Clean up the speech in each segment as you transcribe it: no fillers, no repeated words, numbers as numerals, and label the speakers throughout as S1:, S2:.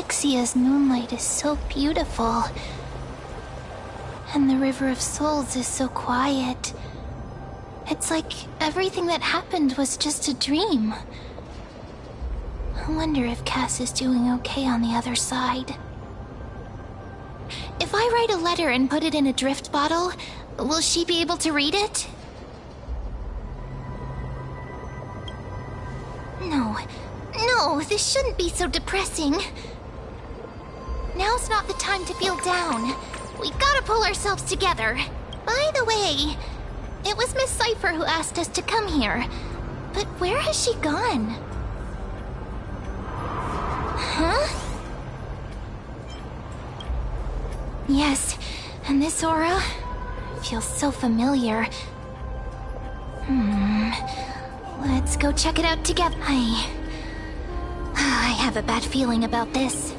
S1: Ixia's moonlight is so beautiful. And the River of Souls is so quiet. It's like everything that happened was just a dream. I wonder if Cass is doing okay on the other side. If I write a letter and put it in a drift bottle, will she be able to read it? No, this shouldn't be so depressing. Now's not the time to feel down. We gotta pull ourselves together. By the way, it was Miss Cypher who asked us to come here. But where has she gone? Huh? Yes, and this aura feels so familiar. Let's go check it out together. I have a bad feeling about this.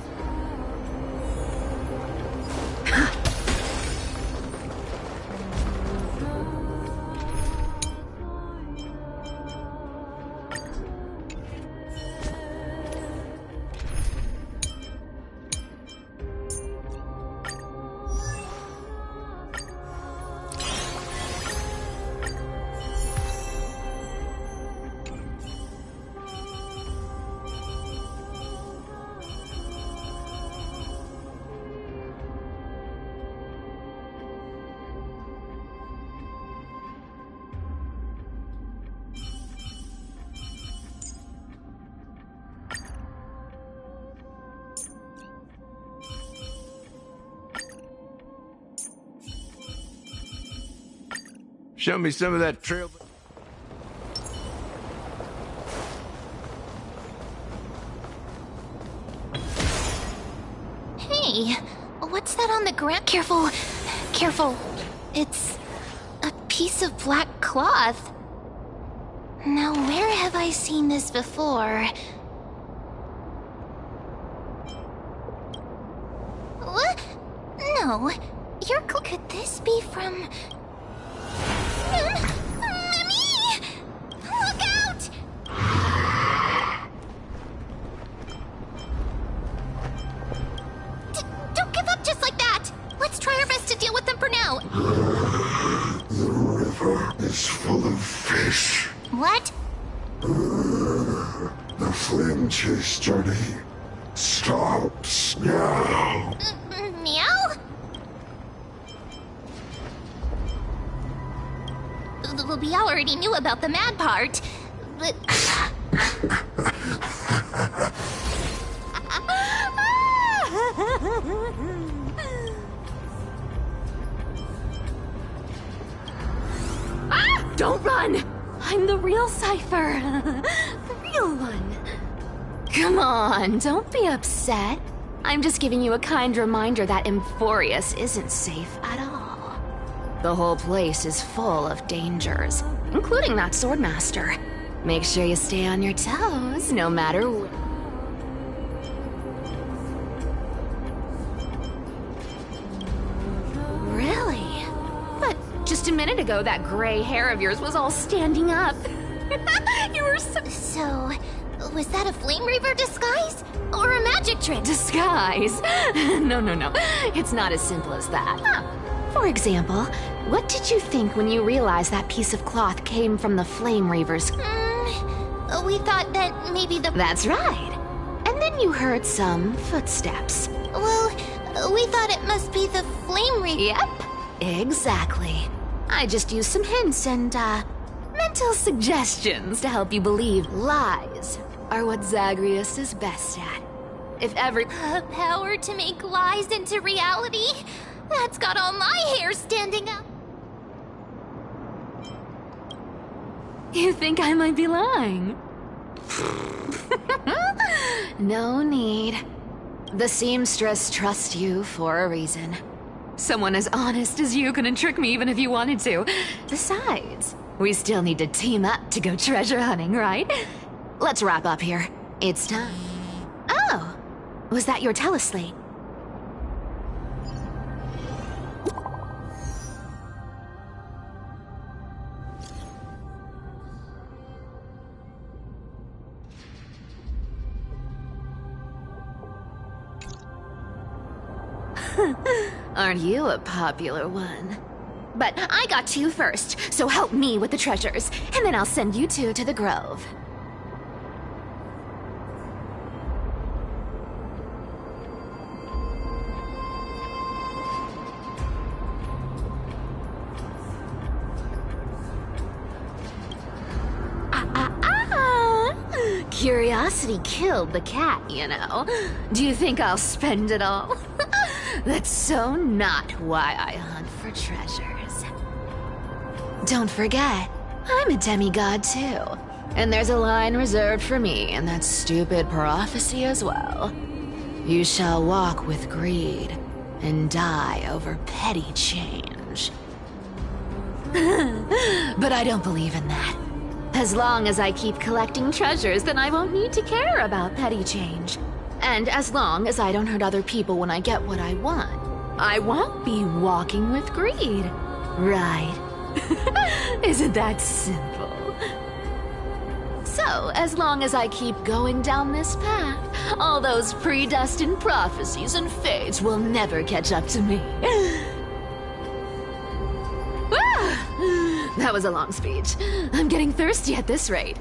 S2: Show me some of that trail.
S1: Hey, what's that on the ground? Careful, careful. It's a piece of black cloth. Now, where have I seen this before? What? No, could this be from... Mummy! Look out! Don't give up just like that! Let's try our best to deal with them for now.
S3: The river is full of fish.
S1: What?
S3: The flame chase journey stops now.
S1: Meow? We already knew about the mad part, but...
S4: Don't run! I'm the real Cypher. The real one. Come on, don't be upset. I'm just giving you a kind reminder that Emphorius isn't safe at all. The whole place is full of dangers, including that Swordmaster. Make sure you stay on your toes, no matter what. Really? But just a minute ago, that gray hair of yours was all standing up. You were so...
S1: So, was that a Flame Reaver disguise? Or a magic trick?
S4: Disguise? No. It's not as simple as that. For example, what did you think when you realized that piece of cloth came from the Flame Reavers?
S1: We thought that maybe the...
S4: That's right. And then you heard some footsteps.
S1: Well, we thought it must be the Flame Reaver.
S4: Yep, exactly. I just used some hints and, mental suggestions to help you believe lies are what Zagreus is best at. If every...
S1: power to make lies into reality? That's got all my hair standing up.
S4: You think I might be lying? No need. The seamstress trusts you for a reason. Someone as honest as you couldn't trick me even if you wanted to. Besides, we still need to team up to go treasure hunting, right? Let's wrap up here. It's time. Oh, was that your teleslate? Aren't you a popular one? But I got to you first, so help me with the treasures, and then I'll send you two to the grove. Curiosity killed the cat, you know. Do you think I'll spend it all? That's so not why I hunt for treasures. Don't forget, I'm a demigod too. And there's a line reserved for me in that stupid prophecy as well. You shall walk with greed and die over petty change. But I don't believe in that. As long as I keep collecting treasures, then I won't need to care about petty change. And as long as I don't hurt other people when I get what I want, I won't be walking with greed. Right? Isn't that simple? So, as long as I keep going down this path, all those predestined prophecies and fates will never catch up to me. That was a long speech. I'm getting thirsty at this rate.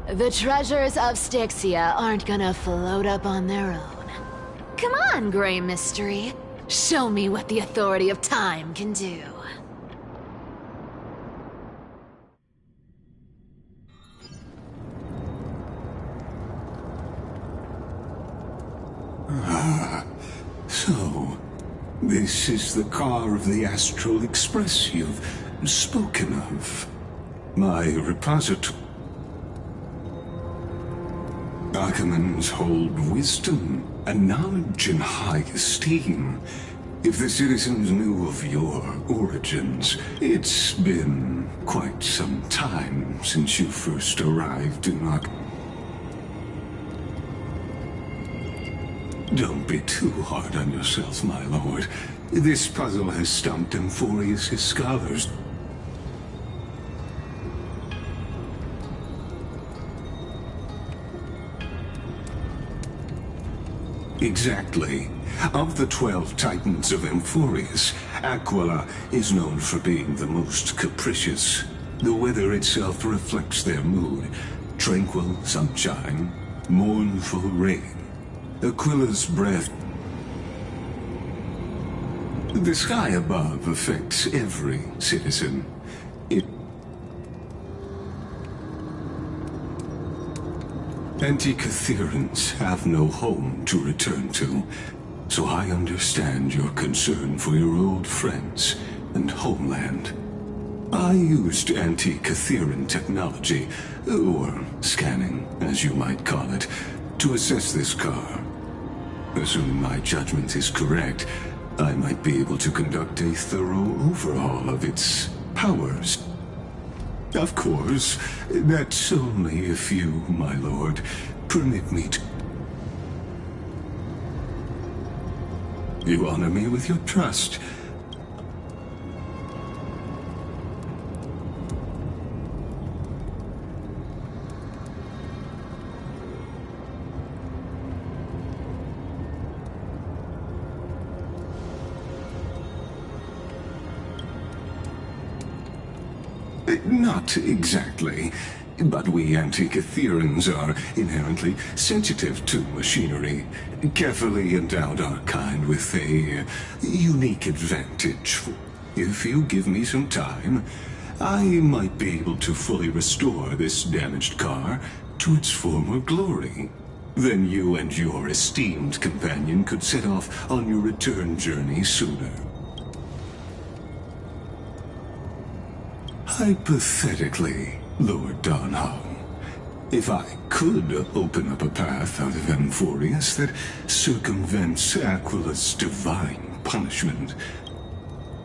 S4: The treasures of Styxia aren't gonna float up on their own. Come on, Gray Mystery. Show me what the authority of time can do.
S3: So, this is the car of the Astral Express you've spoken of. My repository. Archimans hold wisdom and knowledge in high esteem. If the citizens knew of your origins, it's been quite some time since you first arrived in Ark. Don't be too hard on yourself, my lord. This puzzle has stumped Emphorius' scholars. Exactly. Of the 12 titans of Emphorius, Aquila is known for being the most capricious. The weather itself reflects their mood. Tranquil sunshine, mournful rain. Aquila's breath. The sky above affects every citizen. Antikytherans have no home to return to, so I understand your concern for your old friends and homeland. I used Antikytheran technology, or scanning, as you might call it, to assess this car. Assuming my judgment is correct, I might be able to conduct a thorough overhaul of its powers. Of course, that's only if you, my lord, permit me to... You honor me with your trust. Not exactly, but we Antikytherans are inherently sensitive to machinery. Carefully endowed our kind with a unique advantage. If you give me some time, I might be able to fully restore this damaged car to its former glory. Then you and your esteemed companion could set off on your return journey sooner. Hypothetically, Lord Donholm, if I could open up a path out of Emphorius that circumvents Aquila's divine punishment,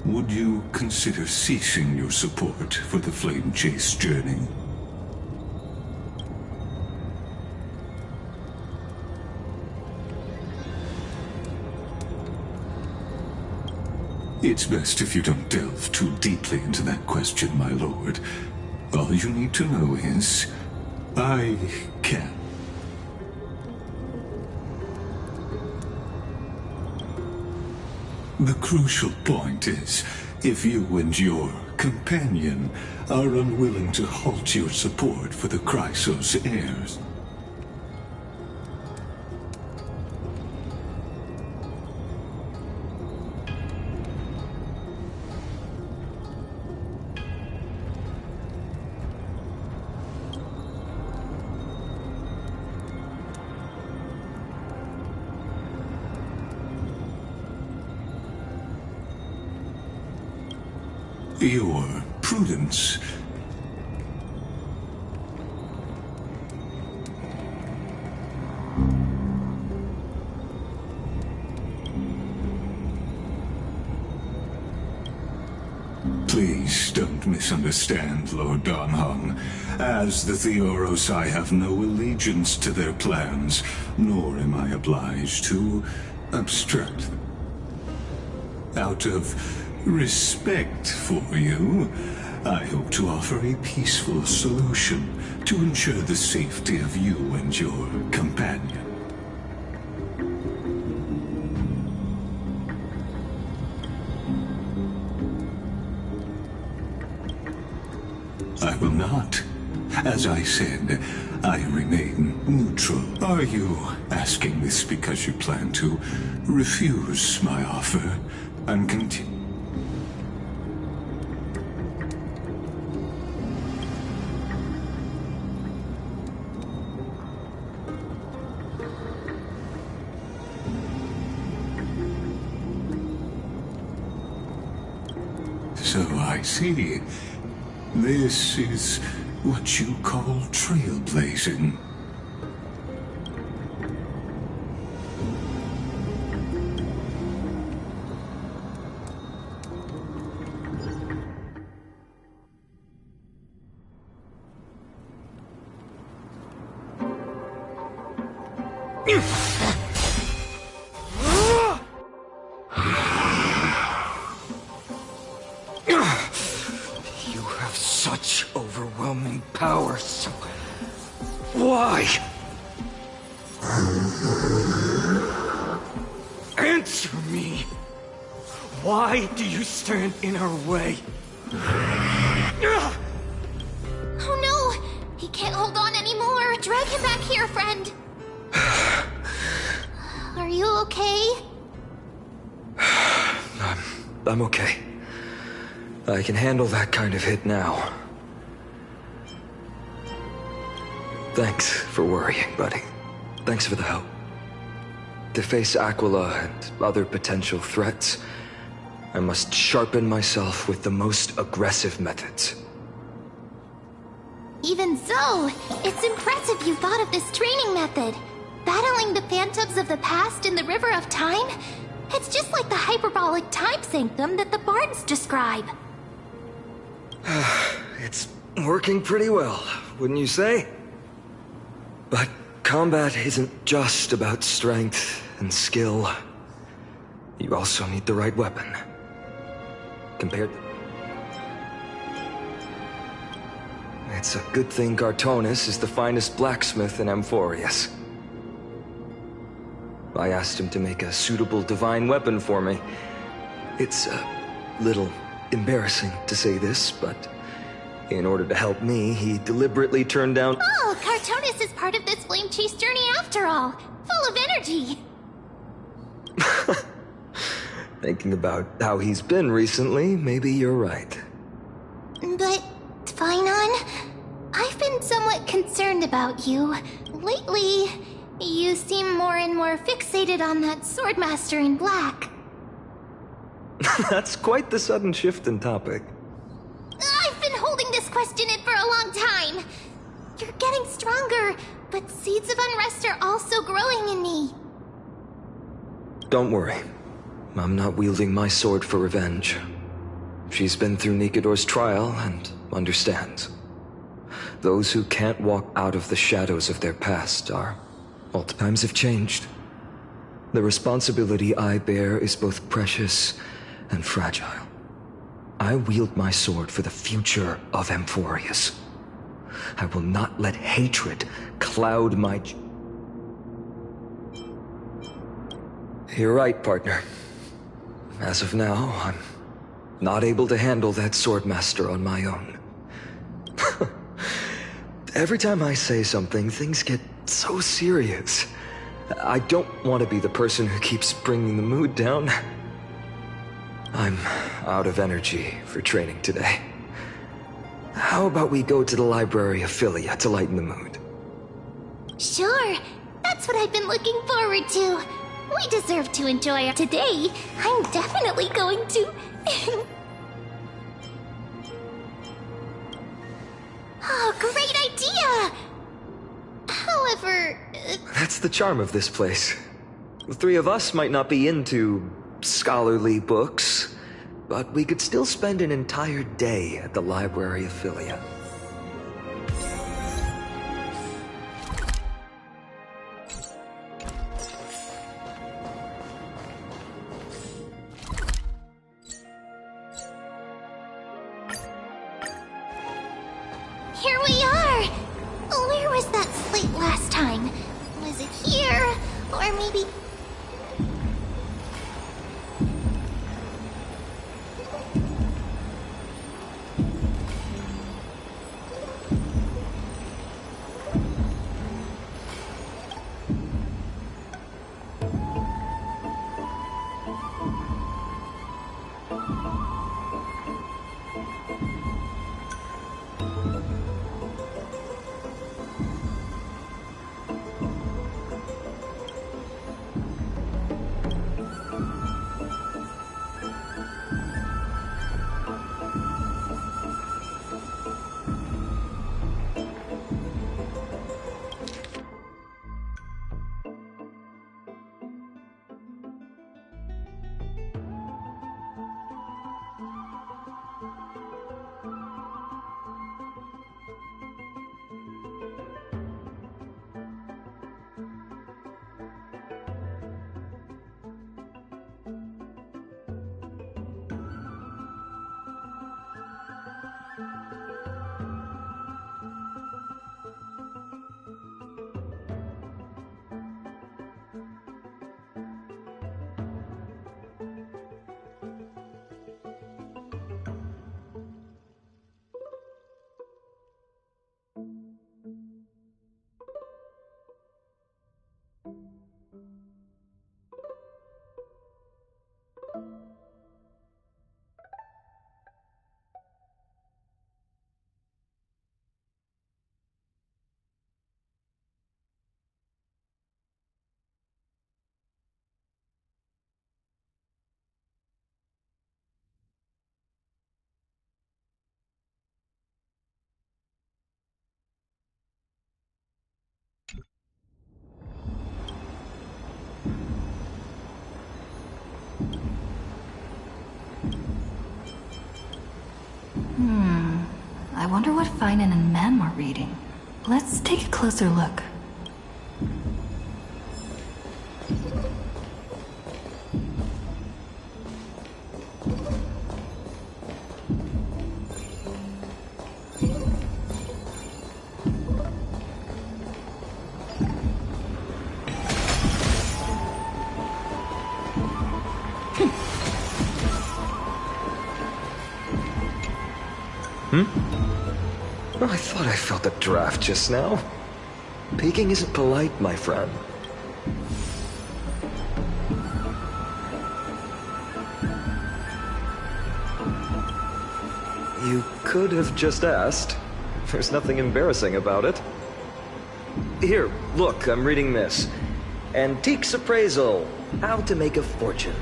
S3: would you consider ceasing your support for the Flame Chase journey? It's best if you don't delve too deeply into that question, my lord. All you need to know is, I can. The crucial point is, if you and your companion are unwilling to halt your support for the Chrysos heirs. Your prudence. Please don't misunderstand, Lord Donhong. As the Theoros, I have no allegiance to their plans, nor am I obliged to obstruct them. Out of respect for you, I hope to offer a peaceful solution to ensure the safety of you and your companion. I will not. As I said, I remain neutral. Are you asking this because you plan to refuse my offer and continue? So I see. This is what you call trailblazing.
S5: Such overwhelming power, so why? Answer me! Why do you stand in our way?
S1: Oh no! He can't hold on anymore! Drag him back here, friend! Are you okay?
S5: I'm okay. I can handle that kind of hit now. Thanks for worrying, buddy. Thanks for the help. To face Aquila and other potential threats, I must sharpen myself with the most aggressive methods.
S1: Even so, it's impressive you thought of this training method. Battling the phantoms of the past in the River of Time? It's just like the hyperbolic time sanctum that the bards describe.
S5: It's working pretty well, wouldn't you say? But combat isn't just about strength and skill. You also need the right weapon. Compared... It's a good thing Gartonis is the finest blacksmith in Amphorius. I asked him to make a suitable divine weapon for me. It's a little embarrassing to say this, but in order to help me, he deliberately turned down—
S1: Oh, Gartonis is part of this flame chase journey after all. Full of energy.
S5: Thinking about how he's been recently, maybe you're right.
S1: But, Phainon, I've been somewhat concerned about you. Lately, you seem more and more fixated on that Swordmaster in black.
S5: That's quite the sudden shift in topic.
S1: I've been holding this question in for a long time. You're getting stronger, but seeds of unrest are also growing in me.
S5: Don't worry. I'm not wielding my sword for revenge. She's been through Nikador's trial and understands. Those who can't walk out of the shadows of their past are... Well, times have changed. The responsibility I bear is both precious and fragile. I wield my sword for the future of Amphorius. I will not let hatred cloud my... You're right, partner. As of now, I'm not able to handle that swordmaster on my own. Every time I say something, things get so serious. I don't want to be the person who keeps bringing the mood down. I'm out of energy for training today. How about we go to the library of Philia to lighten the mood?
S1: Sure, that's what I've been looking forward to. We deserve to enjoy it today. I'm definitely going to. Oh, great idea! However...
S5: That's the charm of this place. The three of us might not be into scholarly books, but we could still spend an entire day at the library of Philia.
S1: Here we are! Where was that slate last time? Was it here? Or maybe...
S6: I wonder what Finan and Mem are reading. Let's take a closer look.
S5: I thought I felt a draft just now. Peeking isn't polite, my friend. You could have just asked. There's nothing embarrassing about it. Here, look, I'm reading this. Antiques Appraisal. How to Make a Fortune.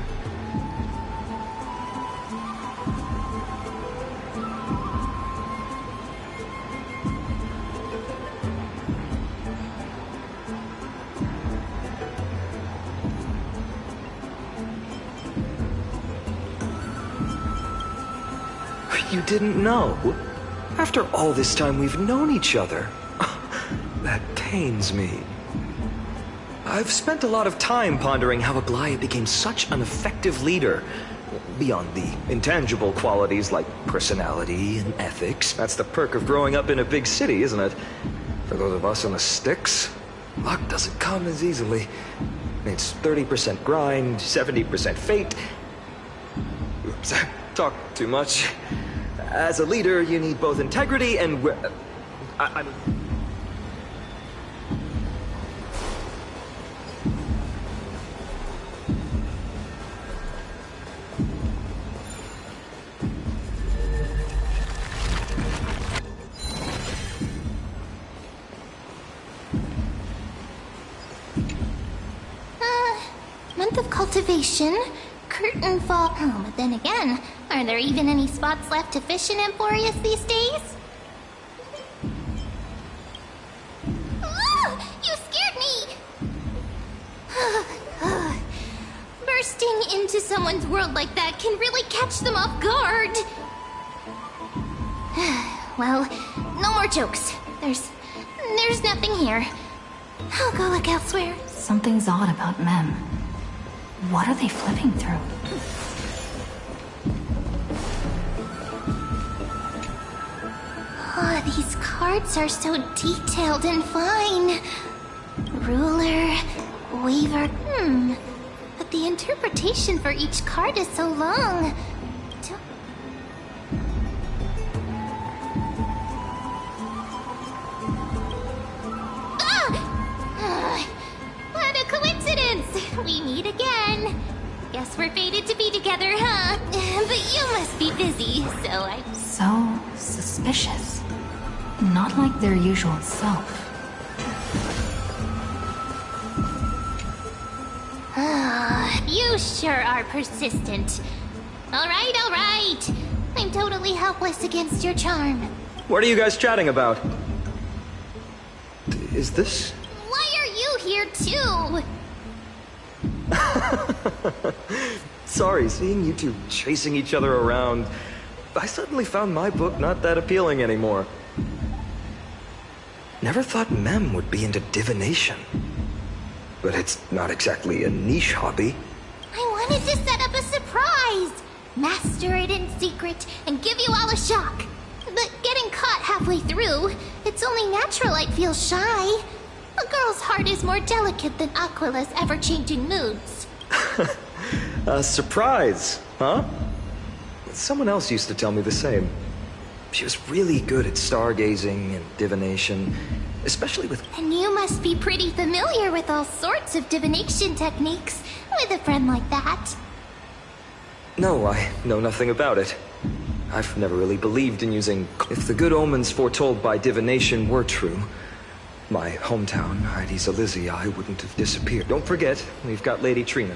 S5: You didn't know? After all this time we've known each other. That pains me. I've spent a lot of time pondering how Aglaya became such an effective leader. Beyond the intangible qualities like personality and ethics. That's the perk of growing up in a big city, isn't it? For those of us in the sticks, luck doesn't come as easily. It's 30% grind, 70% fate, talk too much. As a leader, you need both integrity and I mean...
S1: Month of cultivation, curtain fall. Oh, but then again, are there even any spots left to fish in Emporius these days? Ah, you scared me! Bursting into someone's world like that can really catch them off guard. Well, no more jokes. There's nothing here. I'll go look elsewhere.
S6: Something's odd about Mem. What are they flipping through?
S1: Oh, these cards are so detailed and fine. Ruler, weaver, But the interpretation for each card is so long. What a coincidence! We meet again. Guess we're fated to be together, huh? But you must be busy,
S6: So suspicious. Not like their usual self.
S1: You sure are persistent. Alright. I'm totally helpless against your charm.
S5: What are you guys chatting about? Is this...
S1: Why are you here too?
S5: Sorry, seeing you two chasing each other around, I suddenly found my book not that appealing anymore. Never thought Mem would be into divination. But it's not exactly a niche hobby.
S1: I wanted to set up a surprise! Master it in secret and give you all a shock. But getting caught halfway through, it's only natural I'd feel shy. A girl's heart is more delicate than Aquila's ever-changing moods.
S5: A surprise, huh? Someone else used to tell me the same. She was really good at stargazing and divination, especially with...
S1: And you must be pretty familiar with all sorts of divination techniques, with a friend like that.
S5: No, I know nothing about it. I've never really believed in using... If the good omens foretold by divination were true, my hometown, Heidi's Elysia, wouldn't have disappeared. Don't forget, we've got Lady Trina.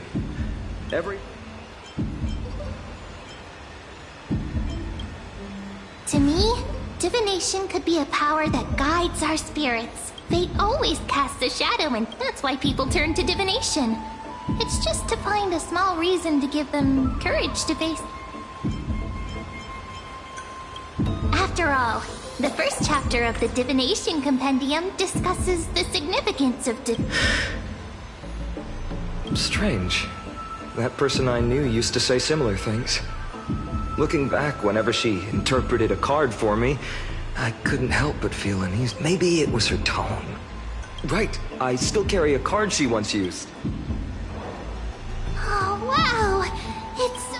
S1: To me, divination could be a power that guides our spirits. Fate always casts a shadow, and that's why people turn to divination. It's just to find a small reason to give them courage to face... After all, the first chapter of the Divination Compendium discusses the significance of
S5: Strange. That person I knew used to say similar things. Looking back, whenever she interpreted a card for me, I couldn't help but feel uneasy. Maybe it was her tone. Right, I still carry a card she once used.
S1: Oh, wow! It's so...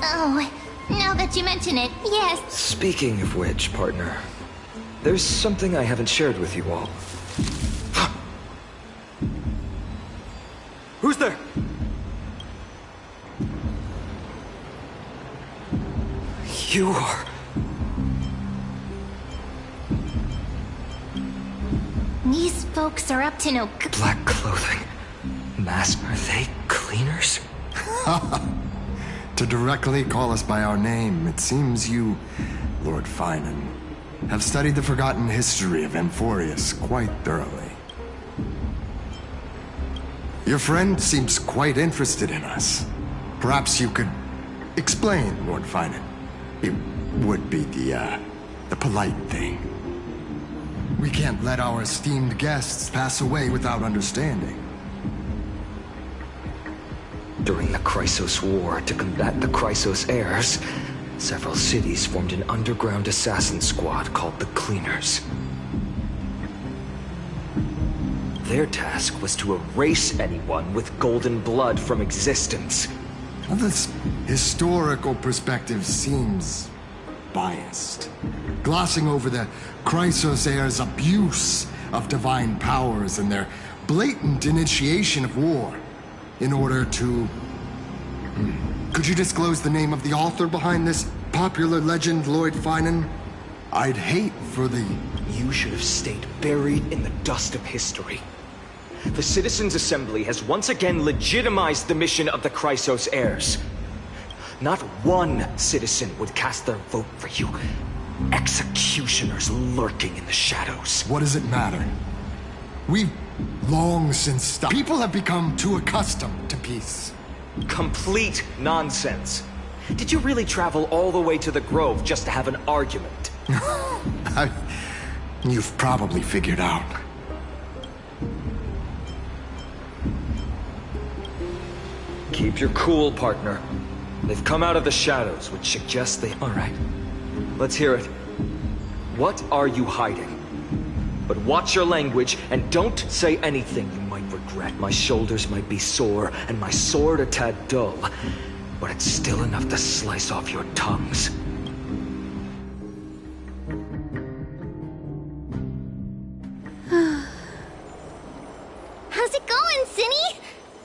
S1: Oh, now that you mention it, yes.
S5: Speaking of which, partner, there's something I haven't shared with you all. Who's there? You are...
S1: These folks are up to no good.
S5: Black clothing. Mask. Are they cleaners?
S7: To directly call us by our name, it seems you, Lord Finan, have studied the forgotten history of Emporius quite thoroughly. Your friend seems quite interested in us. Perhaps you could explain, Lord Finan. It would be the polite thing. We can't let our esteemed guests pass away without understanding.
S5: During the Chrysos War, to combat the Chrysos heirs, several cities formed an underground assassin squad called the Cleaners. Their task was to erase anyone with golden blood from existence.
S7: Well, this historical perspective seems biased, glossing over the Chrysos heirs' abuse of divine powers and their blatant initiation of war in order to... Could you disclose the name of the author behind this popular legend, Lloyd Finan? I'd hate for the...
S5: You should have stayed buried in the dust of history. The Citizens' Assembly has once again legitimized the mission of the Chrysos heirs. Not one citizen would cast their vote for you. Executioners lurking in the shadows.
S7: What does it matter? We've long since stopped. People have become too accustomed to peace.
S5: Complete nonsense. Did you really travel all the way to the Grove just to have an argument?
S7: You've probably figured out.
S5: Keep your cool, partner. They've come out of the shadows, which suggests they... All right. Let's hear it. What are you hiding? But watch your language, and don't say anything you might regret. My shoulders might be sore, and my sword a tad dull, but it's still enough to slice off your tongues.
S8: How's it going, Cinny?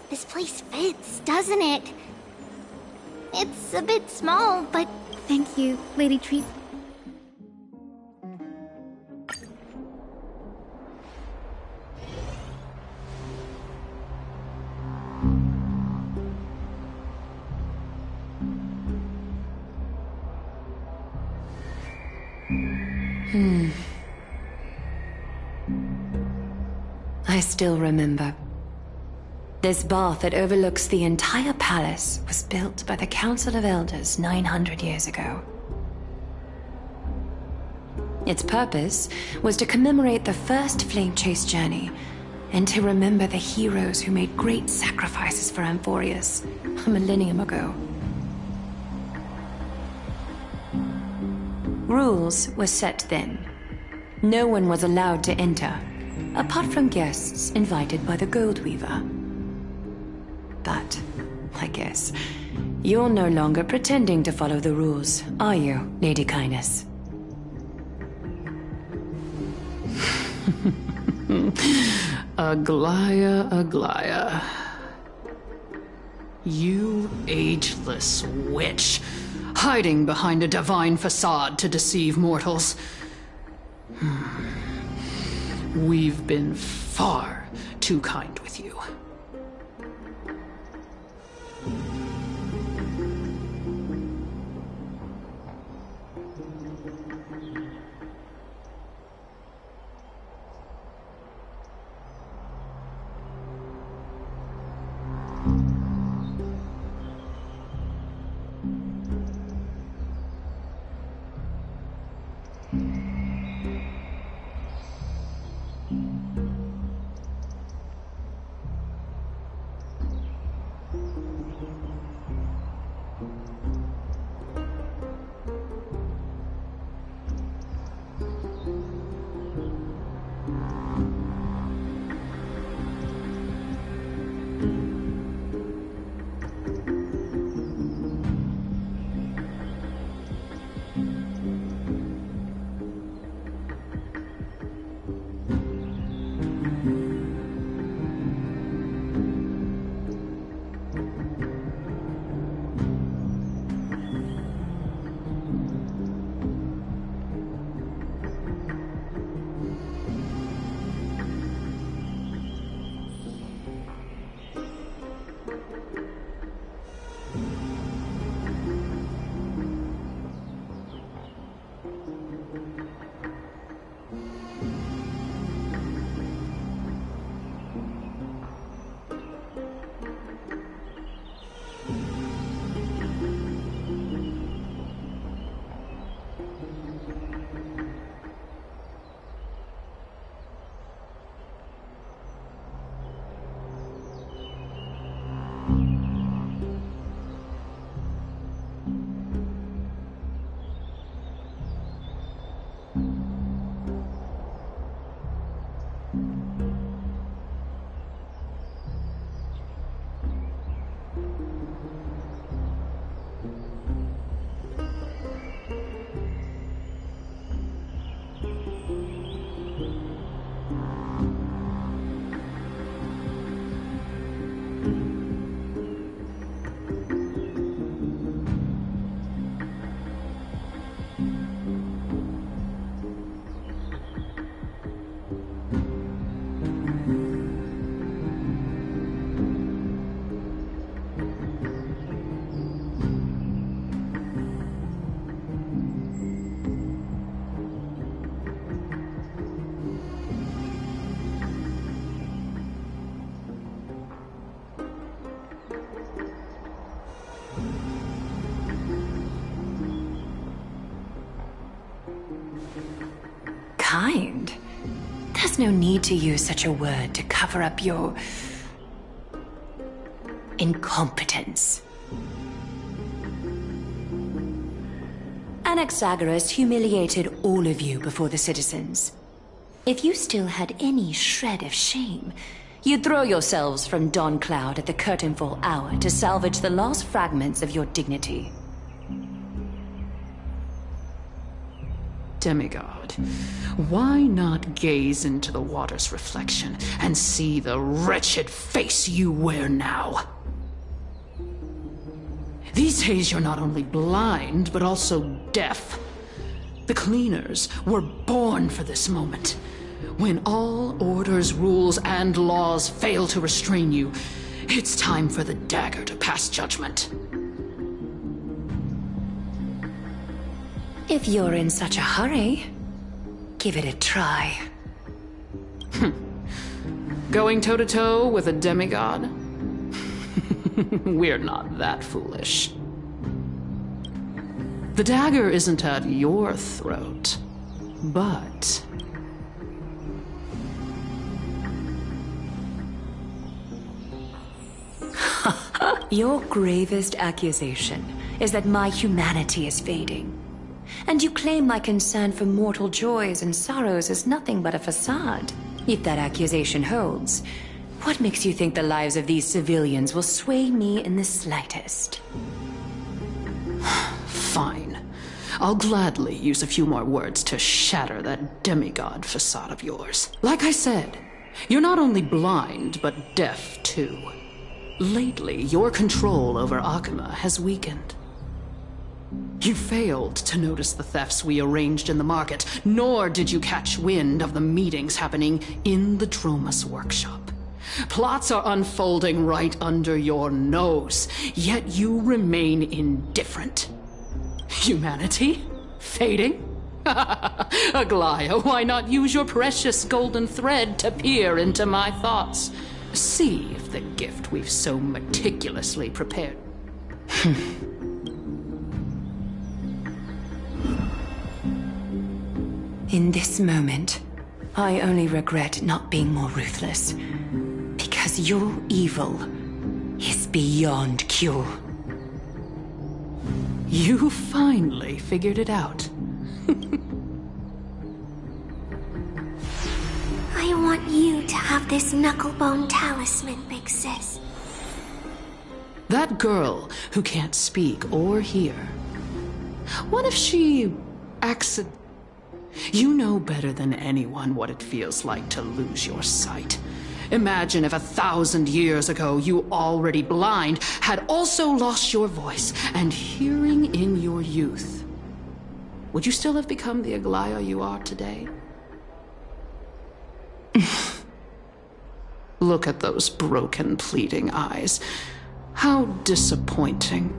S8: This place fits, doesn't it? It's a bit small, but thank you, Lady Treat.
S9: I still remember. This bath that overlooks the entire palace was built by the Council of Elders 900 years ago. Its purpose was to commemorate the first flame chase journey and to remember the heroes who made great sacrifices for Amphorius a millennium ago. Rules were set then. No one was allowed to enter, apart from guests invited by the Gold Weaver. But, I guess, you're no longer pretending to follow the rules, are you, Lady Kindness?
S10: Aglaia. You ageless witch, hiding behind a divine facade to deceive mortals. We've been far too kind with you.
S9: There's no need to use such a word to cover up your incompetence. Anaxagoras humiliated all of you before the citizens. If you still had any shred of shame, you'd throw yourselves from Dawn Cloud at the curtainfall hour to salvage the last fragments of your dignity.
S10: Demigod, why not gaze into the water's reflection and see the wretched face you wear now? These days you're not only blind, but also deaf. The cleaners were born for this moment. When all orders, rules, and laws fail to restrain you, it's time for the dagger to pass judgment.
S9: If you're in such a hurry, give it a try.
S10: Going toe-to-toe with a demigod? We're not that foolish. The dagger isn't at your throat, but...
S9: Your gravest accusation is that my humanity is fading. And you claim my concern for mortal joys and sorrows is nothing but a facade. If that accusation holds, what makes you think the lives of these civilians will sway me in the slightest?
S10: Fine. I'll gladly use a few more words to shatter that demigod facade of yours. Like I said, you're not only blind, but deaf too. Lately, your control over Akuma has weakened. You failed to notice the thefts we arranged in the market, nor did you catch wind of the meetings happening in the Dromus workshop. Plots are unfolding right under your nose, yet you remain indifferent. Humanity? Fading? Aglaya, why not use your precious golden thread to peer into my thoughts? See if the gift we've so meticulously prepared...
S9: In this moment, I only regret not being more ruthless. Because your evil is beyond cure.
S10: You finally figured it out.
S8: I want you to have this knucklebone talisman, big sis.
S10: That girl who can't speak or hear. What if she accidentally... You know better than anyone what it feels like to lose your sight. Imagine if 1,000 years ago you, already blind, had also lost your voice and hearing in your youth. Would you still have become the Aglaya you are today? Look at those broken, pleading eyes. How disappointing.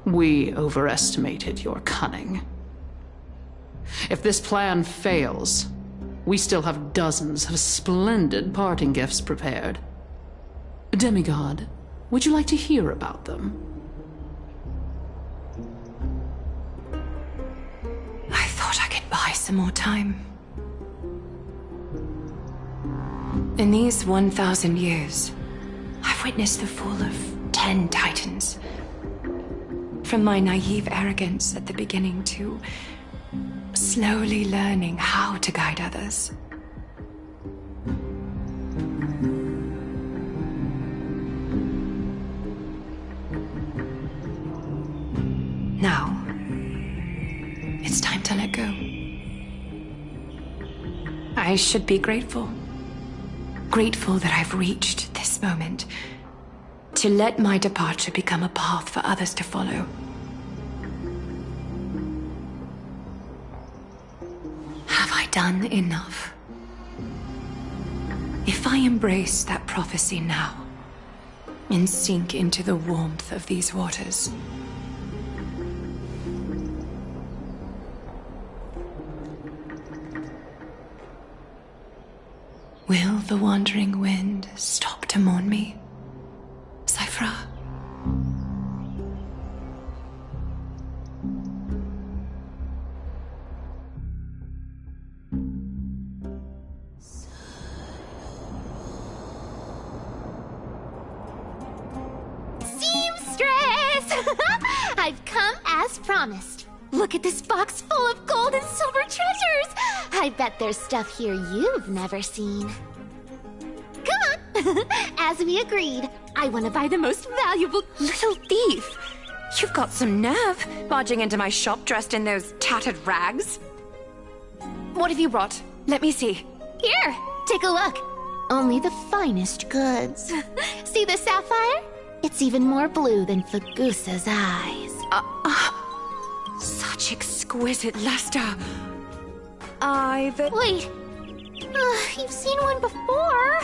S10: We overestimated your cunning. If this plan fails, we still have dozens of splendid parting gifts prepared. Demigod, would you like to hear about them?
S9: I thought I could buy some more time. In these 1,000 years, I've witnessed the fall of 10 titans. From my naive arrogance at the beginning to slowly learning how to guide others. Now, it's time to let go. I should be grateful. Grateful that I've reached this moment. To let my departure become a path for others to follow. Have I done enough? If I embrace that prophecy now, and sink into the warmth of these waters, will the wandering wind stop to mourn me, Cyphra?
S8: I've come as promised. Look at this box full of gold and silver treasures! I bet there's stuff here you've never seen. Come on! As we agreed, I want to buy the most valuable...
S9: Little thief! You've got some nerve, barging into my shop dressed in those tattered rags. What have you brought? Let me see.
S8: Here, take a look. Only the finest goods. See the sapphire? It's even more blue than Fagusa's eyes.
S9: Such exquisite luster.
S8: Wait. You've seen one before.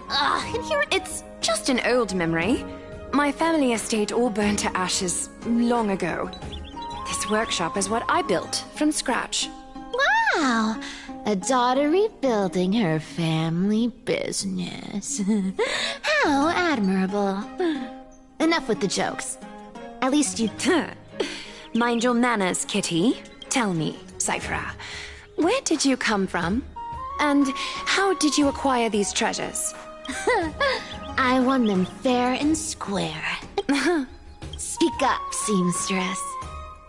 S8: And here
S9: It's just an old memory. My family estate all burned to ashes long ago. This workshop is what I built from scratch.
S8: Wow! A daughter rebuilding her family business. How admirable. Enough with the jokes. At least you...
S9: Mind your manners, Kitty. Tell me, Cyphera, where did you come from? And how did you acquire these treasures?
S8: I won them fair and square. Speak up, seamstress.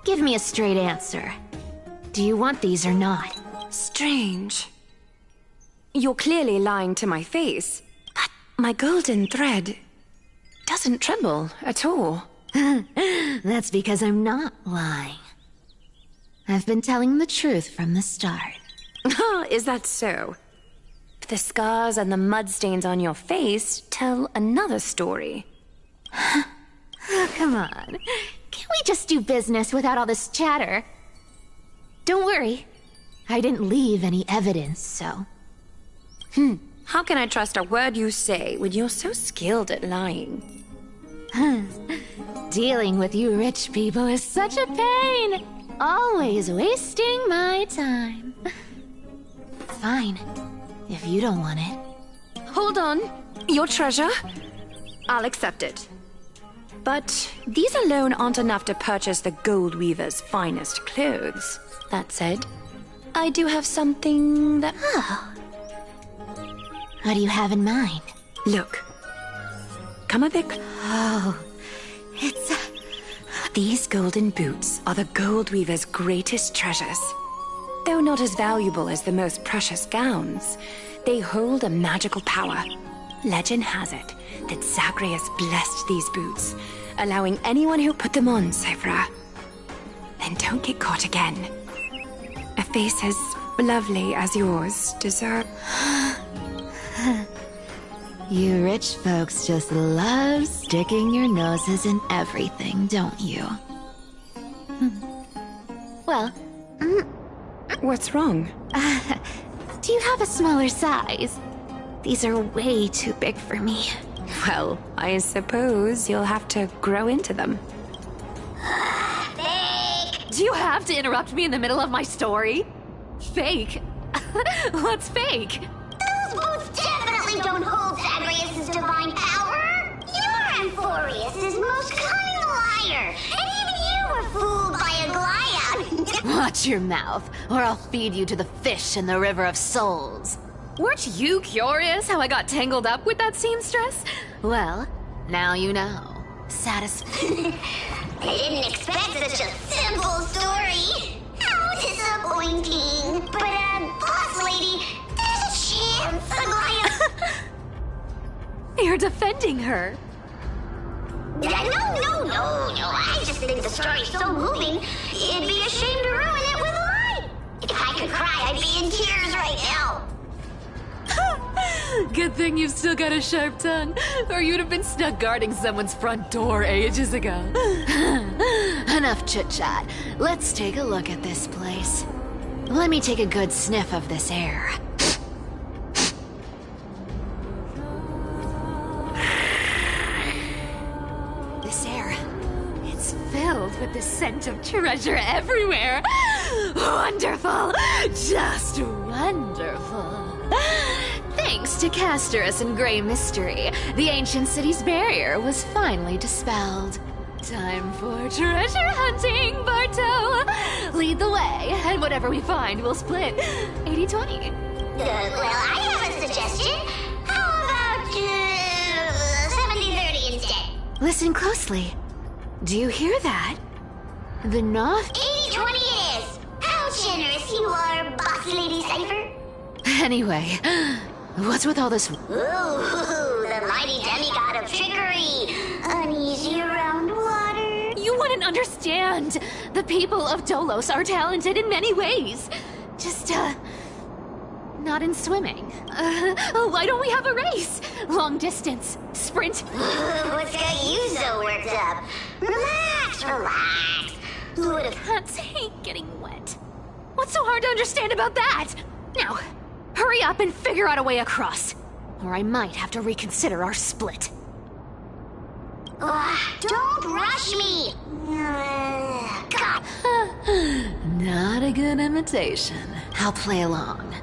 S8: Give me a straight answer. Do you want these or not?
S9: Strange. You're clearly lying to my face, but my golden thread doesn't tremble at all.
S8: That's because I'm not lying. I've been telling the truth from the start.
S9: Is that so? The scars and the mud stains on your face tell another story.
S8: Come on. Can't we just do business without all this chatter? Don't worry. I didn't leave any evidence, so...
S9: How can I trust a word you say when you're so skilled at lying?
S8: Dealing with you rich people is such a pain. Always wasting my time. Fine, if you don't want it.
S9: Hold on. Your treasure? I'll accept it. But these alone aren't enough to purchase the gold weaver's finest clothes. That said, I do have something that...
S8: Oh. What do you have in mind?
S9: Look. Come a bit...
S8: Oh, it's...
S9: These golden boots are the gold weaver's greatest treasures. Though not as valuable as the most precious gowns, they hold a magical power. Legend has it that Zagreus blessed these boots, allowing anyone who put them on, Cyphera. Then don't get caught again. A face as lovely as yours deserves...
S8: You rich folks just love sticking your noses in everything, don't you? Well...
S9: What's wrong?
S8: Do you have a smaller size? These are way too big for me.
S9: Well, I suppose you'll have to grow into them.
S4: Fake! Do you have to interrupt me in the middle of my story? Fake? What's fake?
S8: Those boots definitely don't hold Zagreus' divine power! You're Amphorius' most cunning liar! And even you were fooled by a Glyad!
S4: Watch your mouth, or I'll feed you to the fish in the River of Souls. Weren't you curious how I got tangled up with that seamstress? Well, now you know. Satisfied.
S8: I didn't expect such a simple story. How disappointing. But, boss lady, there's a chance a Glyad...
S4: You're defending her.
S8: No. I just think the story's so moving, it'd be a shame to ruin it with a lie. If I could cry, I'd be in tears right now.
S4: Good thing you've still got a sharp tongue, or you'd have been stuck guarding someone's front door ages ago. Enough chit-chat. Let's take a look at this place. Let me take a good sniff of this air. This air, it's filled with the scent of treasure everywhere. Wonderful! Just wonderful. Thanks to Castorus and Grey Mystery, the ancient city's barrier was finally dispelled. Time for treasure hunting, Barto! Lead the way, and whatever we find, we'll split 80-20.
S8: Well, I have a suggestion. How about 70-30 instead?
S4: Listen closely. Do you hear that? The North?
S8: 80-20 it is! How generous you are, Boss Lady Cypher!
S4: Anyway, what's with all this?
S8: Ooh, the mighty demigod of trickery! Uneasy around water.
S4: You wouldn't understand! The people of Dolos are talented in many ways. Just, not in swimming. Why don't we have a race? Long distance, sprint.
S8: What's got you so worked up? Relax, relax. Who would have...
S4: Cats hate getting wet. What's so hard to understand about that? Now, hurry up and figure out a way across. Or I might have to reconsider our split.
S8: Don't rush me! God.
S4: Not a good imitation. I'll play along.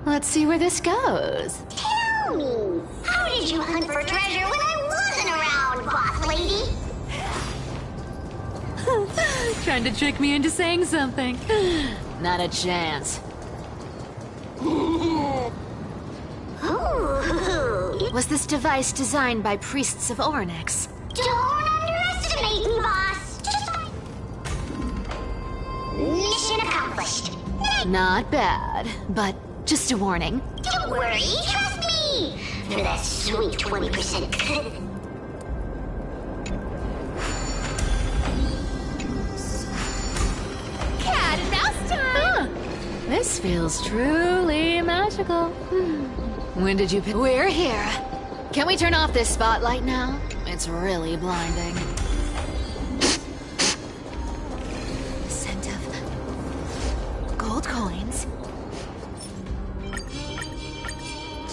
S4: Let's see where this goes.
S8: Tell me, how did you hunt for treasure when I wasn't around, Boss Lady?
S4: Trying to trick me into saying something. Not a chance.
S8: Ooh.
S4: Was this device designed by priests of Ornyx?
S8: Don't underestimate me, boss. Mission accomplished.
S4: Not bad, but just a warning.
S8: Don't worry, trust me. For that sweet 20% cut.
S4: Cat and mouse time! This feels truly magical. When did you pick? We're here. Can we turn off this spotlight now? It's really blinding. The scent of gold coins,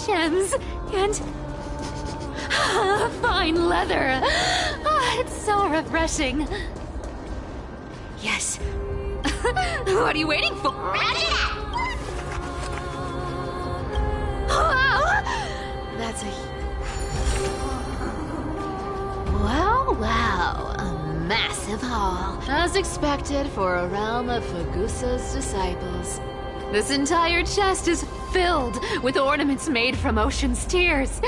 S4: gems, and fine leather. It's so refreshing. Yes. What are you waiting for? Wow! That's a... Wow. A massive haul. As expected for a realm of Fagusa's disciples. This entire chest is filled with ornaments made from ocean's tears.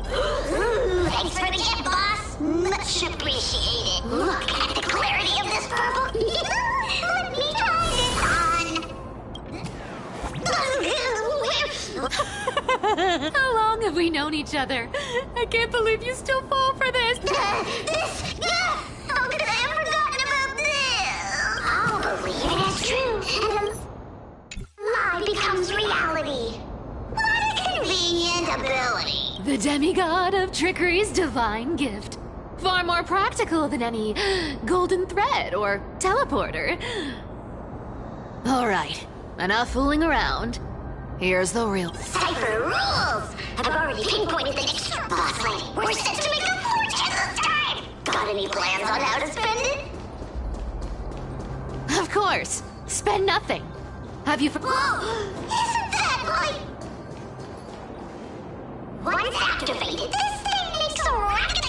S8: Thanks for the gift, boss. Much appreciated. Look at the clarity of this purple. Let me try this on.
S4: How long have we known each other? I can't believe you still fall for this.
S8: How could I have forgotten about this? I'll believe it is true. Lie becomes reality. What a convenient ability.
S4: The demigod of trickery's divine gift. Far more practical than any golden thread or teleporter. All right, enough fooling around. Here's the real...
S8: Cypher rules! I've already pinpointed the next boss lady. We're set to make a fortune this time! Got any plans on how to spend it?
S4: Of course. Spend nothing. Have you...
S8: Whoa! Isn't that like... Once activated, this thing makes a racket.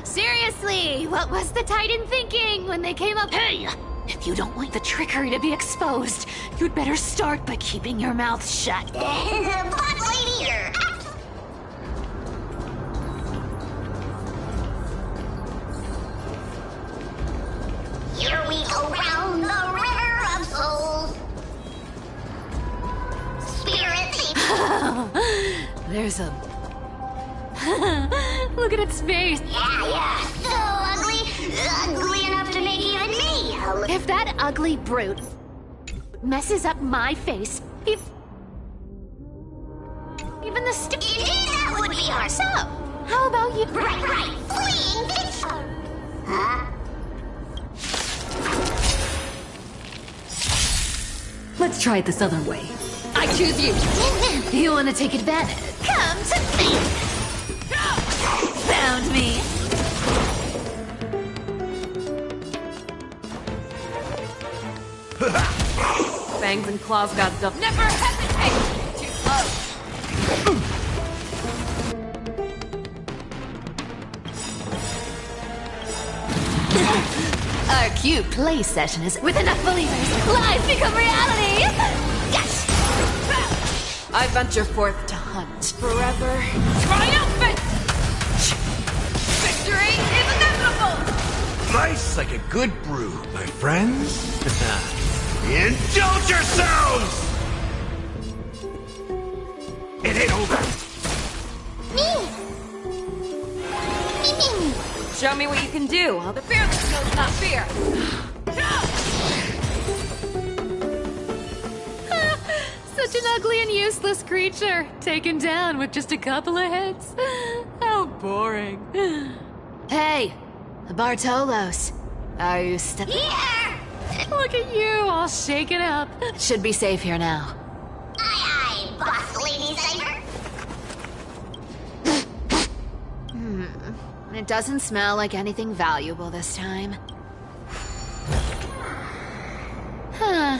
S4: Seriously, what was the Titan thinking when they came up? Hey! If you don't want the trickery to be exposed, you'd better start by keeping your mouth shut.
S8: Boss lady here! Here we go round the river of souls. Spirit.
S4: There's a... Look at its face.
S8: Yeah. So ugly. Ugly enough to make even me.
S4: If that ugly brute messes up my face, even the
S8: that would be hard.
S4: So, how about you?
S8: Right. Fleeing picture. Huh?
S9: Let's try it this other way.
S4: I choose you. You want to take advantage? Come to me. Found me.
S9: Fangs and claws got dumped.
S4: Never hesitate. Too close. Our cute play session is with enough believers. Lies become reality. Yes.
S9: I venture forth to hunt.
S4: Forever triumphant. Victory is inevitable.
S2: Precise like a good brew, my friends. Indulge yourselves! It ain't over.
S9: Show me what you can do. All the fearless knows not fear.
S4: Such an ugly and useless creature, taken down with just a couple of hits. How boring. Hey, Bartolos, are you still here? Look at you, all shaken up. Should be safe here now.
S8: Aye, aye, boss lady Cypher.
S4: It doesn't smell like anything valuable this time. Huh.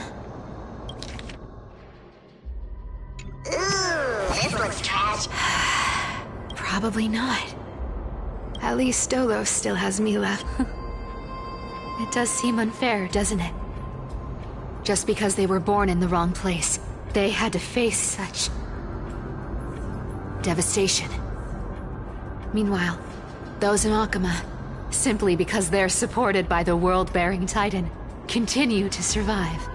S8: Ooh, this looks trash.
S4: Probably not. At least Stolos still has me left. It does seem unfair, doesn't it? Just because they were born in the wrong place, they had to face such devastation. Meanwhile, those in Akama, simply because they're supported by the world-bearing Titan, continue to survive.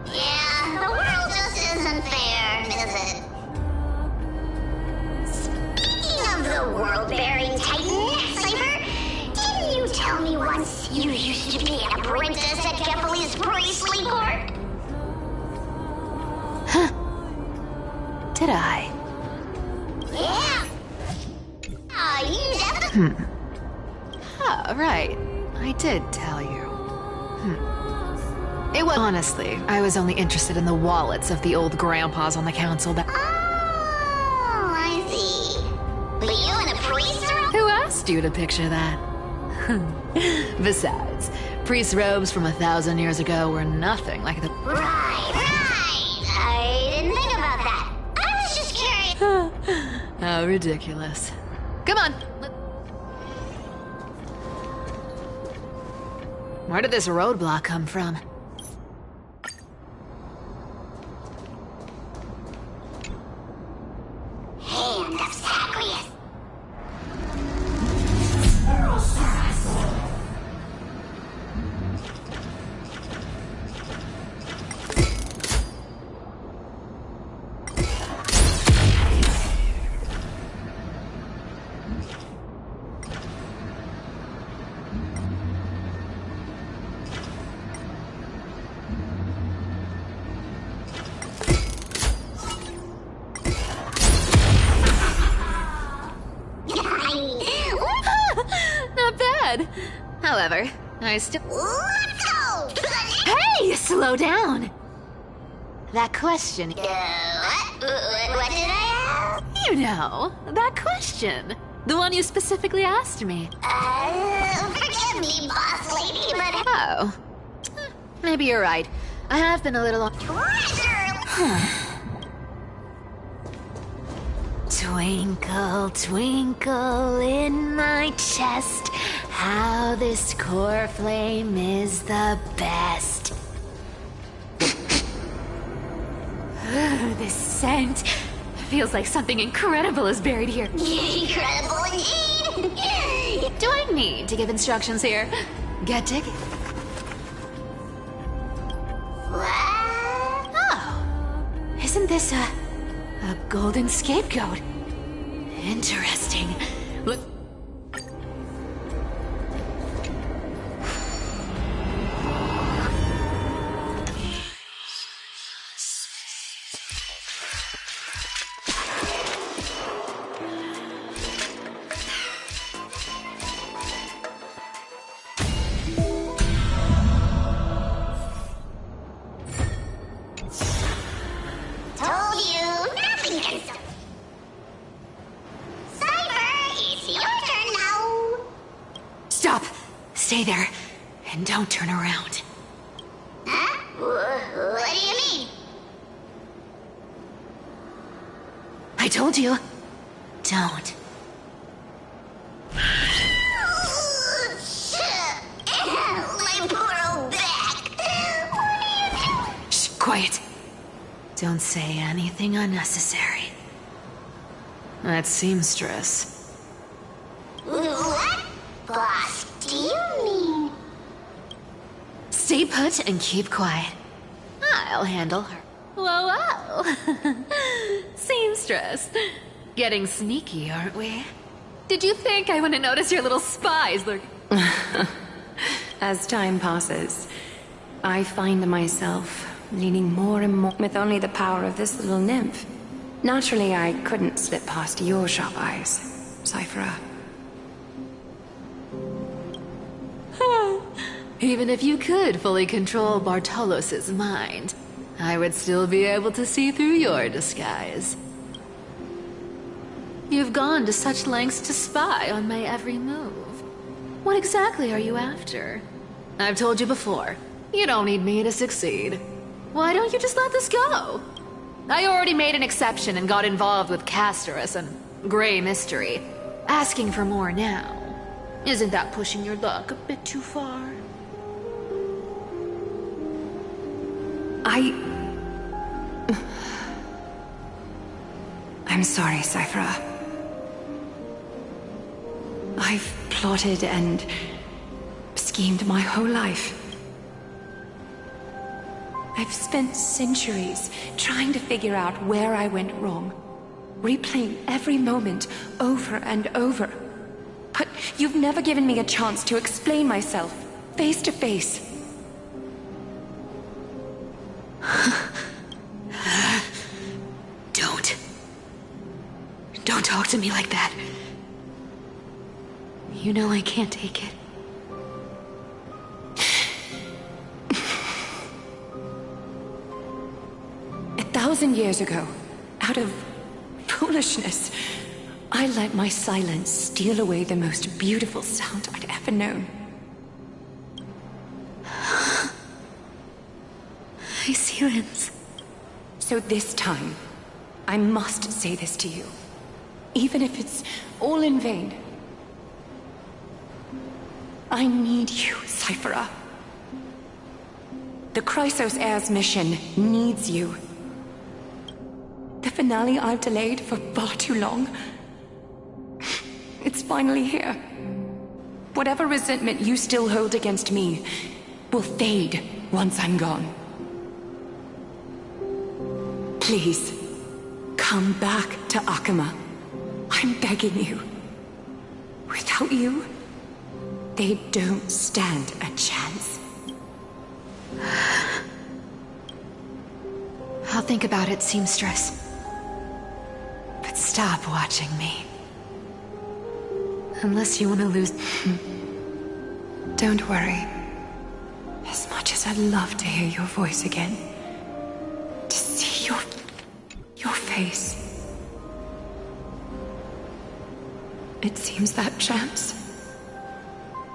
S8: Yeah, the world just isn't fair, is it? Speaking of the world-bearing Titan, Cypher, didn't you tell me once you used to be an apprentice at Kephal's priestly court?
S4: Huh. Did I?
S8: Yeah. You definitely...
S4: Oh, right. I did tell you. It was... Honestly, I was only interested in the wallets of the old grandpas on the council that...
S8: Oh, I see. But you and a priest are...
S4: Who asked you to picture that? Besides, priest robes from 1,000 years ago were nothing like the...
S8: Right. I didn't think about that. I was just curious.
S4: How ridiculous. Come on. Where did this roadblock come from?
S8: Hand of Zagreus.
S4: However, I still...
S8: Let's go!
S4: Hey! Slow down! That question...
S8: What did I ask?
S4: You know, that question. The one you specifically asked me.
S8: Forgive me, boss lady, but...
S4: Oh. Maybe you're right. I have been a little... Twinkle, twinkle in my chest, how this core flame is the best. This scent feels like something incredible is buried here.
S8: Incredible indeed!
S4: Do I need to give instructions here? Get digging.
S8: What?
S4: Oh, isn't this a golden scapegoat? Interesting. Look.
S8: Told you, nothing can stop. Cypher, it's your turn now.
S4: Stop! Stay there, and don't turn around.
S8: Huh? What do you mean?
S4: I told you. Don't.
S8: My poor old back. What are you doing?
S4: Shh, quiet. Don't say anything unnecessary. That seamstress.
S8: What? Boss, do you
S4: put and keep quiet. I'll handle her. Whoa, whoa. Seamstress. Getting sneaky, aren't we? Did you think I wouldn't notice your little spies lurking?
S9: As time passes, I find myself leaning more and more with only the power of this little nymph. Naturally, I couldn't slip past your sharp eyes, Cyphera.
S4: Even if you could fully control Bartolos's mind, I would still be able to see through your disguise. You've gone to such lengths to spy on my every move. What exactly are you after? I've told you before, you don't need me to succeed. Why don't you just let this go? I already made an exception and got involved with Castorus and Grey Mystery. Asking for more now. Isn't that pushing your luck a bit too far?
S9: I'm sorry, Cyphera. I've plotted and schemed my whole life. I've spent centuries trying to figure out where I went wrong, replaying every moment over and over. But you've never given me a chance to explain myself, face to face.
S4: Don't talk to me like that. You know I can't take it.
S9: 1,000 years ago, out of foolishness, I let my silence steal away the most beautiful sound I'd ever known.
S4: My silence.
S9: So this time, I must say this to you. Even if it's all in vain. I need you, Cyphera. The Chrysos Heir's mission needs you. The finale I've delayed for far too long. It's finally here. Whatever resentment you still hold against me will fade once I'm gone. Please, come back to Akama. I'm begging you. Without you, they don't stand a chance.
S4: I'll think about it, seamstress. But stop watching me. Unless you want to lose...
S9: Don't worry. As much as I'd love to hear your voice again, to see your face, it seems that chance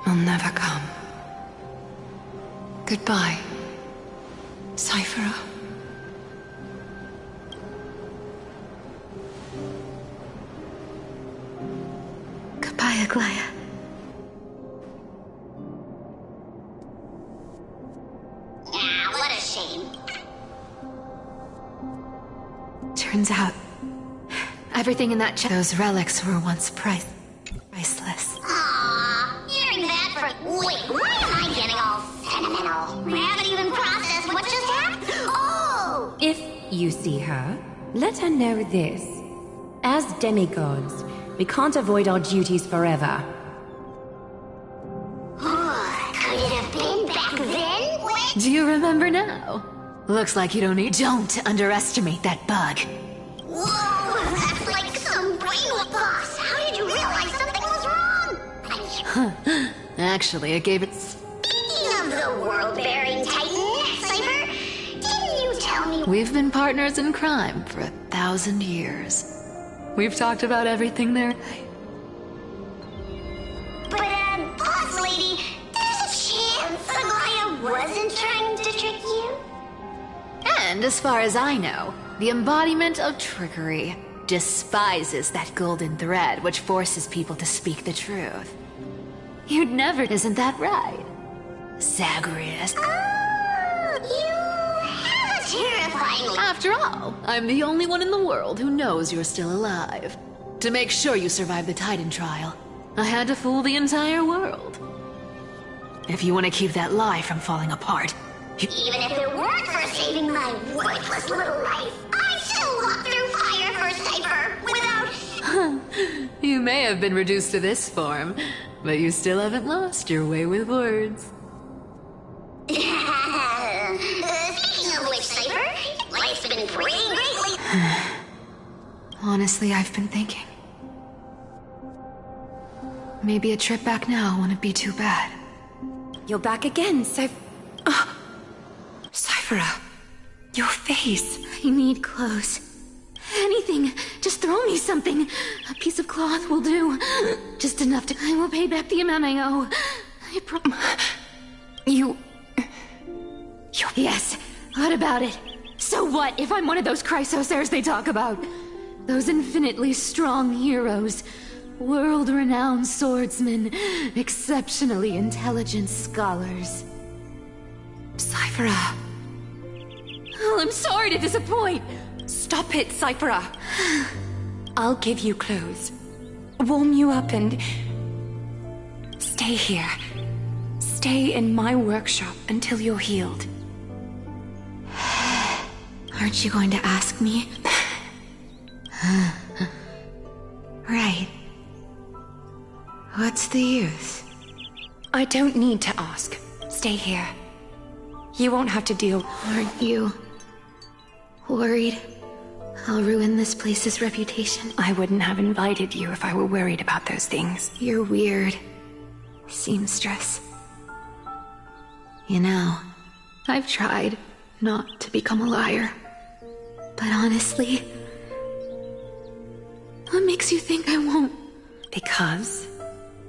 S9: will never come. Goodbye, Cyphera.
S4: Goodbye, Aglaya.
S8: What a shame.
S4: Turns out, everything in that those relics were once priceless.
S8: Aww, hearing that wait, why am I getting all sentimental? I haven't even processed what just happened. Oh!
S11: If you see her, let her know this. As demigods, we can't avoid our duties forever.
S8: Could it have been back then? When...
S4: Do you remember now? Looks like you don't underestimate that bug.
S8: Whoa, that's like some brainwave boss. How did you realize something was wrong?
S4: Actually, it gave it...
S8: Speaking of the world-bearing titan, Cypher, didn't you tell me...
S4: We've been partners in crime for 1,000 years. We've talked about everything there.
S8: But, boss lady, there's a chance Aglaya wasn't trying to trick you?
S4: And as far as I know, the embodiment of trickery despises that golden thread which forces people to speak the truth. You'd never, isn't that right? Zagreus.
S8: You have a terrifying...
S4: After all, I'm the only one in the world who knows you're still alive. To make sure you survive the Titan trial, I had to fool the entire world. If you want to keep that lie from falling apart,
S8: Even if it weren't for saving my worthless little life, I still walk through fire for Cypher without...
S9: You may have been reduced to this form, but you still haven't lost your way with words.
S8: Speaking of which, Cypher, life's been pretty great lately.
S6: Honestly, I've been thinking. Maybe a trip back now wouldn't be too bad.
S11: You're back again,
S6: Cyphera, your face.
S4: I need clothes. Anything. Just throw me something. A piece of cloth will do. Just enough to... I will pay back the amount I owe. Yes. What about it? So what if I'm one of those Chrysosairs they talk about? Those infinitely strong heroes. World-renowned swordsmen. Exceptionally intelligent scholars.
S6: Cyphera.
S4: Oh, I'm sorry to disappoint.
S11: Stop it, Cyphera. I'll give you clothes. Warm you up and... stay here. Stay in my workshop until you're healed.
S6: Aren't you going to ask me? Right. What's the use?
S11: I don't need to ask. Stay here. You won't have to deal...
S4: Aren't you worried I'll ruin this place's reputation?
S11: I wouldn't have invited you if I were worried about those things.
S4: You're weird, seamstress. You know, I've tried not to become a liar. But honestly, what makes you think I won't?
S11: Because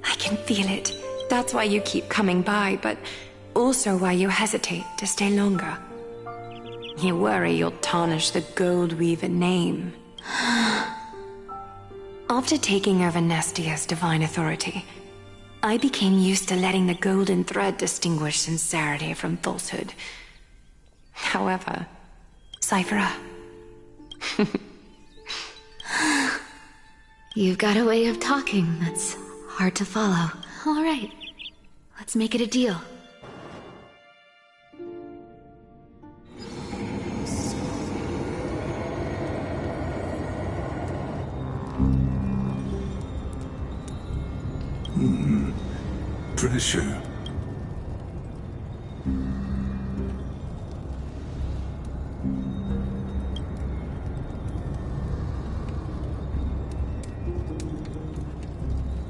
S11: I can feel it. That's why you keep coming by, but also why you hesitate to stay longer. You worry you'll tarnish the Goldweaver name. After taking over Nestia's divine authority, I became used to letting the golden thread distinguish sincerity from falsehood. However, Cyphera...
S4: You've got a way of talking that's hard to follow. All right, let's make it a deal.
S3: Pressure.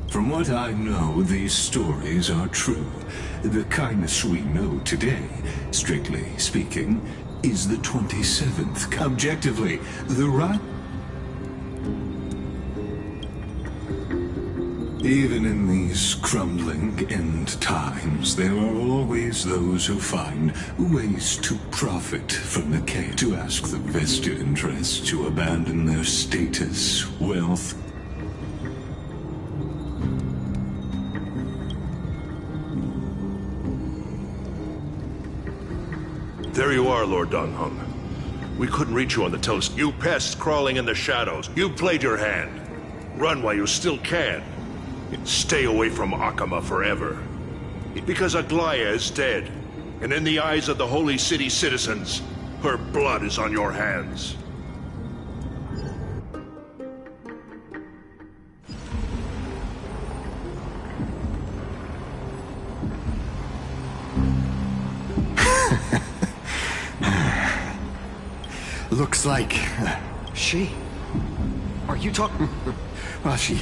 S3: From what I know, these stories are true. The kindness we know today, strictly speaking, is the 27th. Objectively, the right... Even in these crumbling end times, there are always those who find ways to profit from the chaos, to ask the vested interests to abandon their status, wealth.
S12: There you are, Lord Donghung. We couldn't reach you on the telescope. You pests crawling in the shadows. You played your hand. Run while you still can. Stay away from Akama forever. Because Aglaya is dead, and in the eyes of the Holy City citizens, her blood is on your hands.
S7: Looks like...
S5: She? Are you talking...
S7: Well, she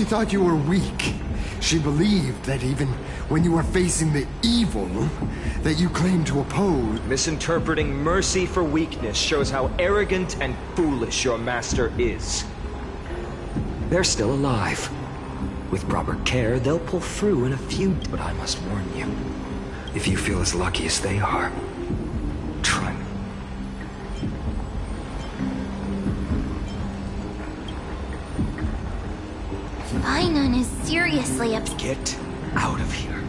S7: thought you were weak. She believed that even when you were facing the evil that you claimed to oppose...
S5: Misinterpreting mercy for weakness shows how arrogant and foolish your master is. They're still alive. With proper care, they'll pull through in a few... But I must warn you, if you feel as lucky as they are, try me.
S1: Finon is seriously upset.
S5: Get out of here.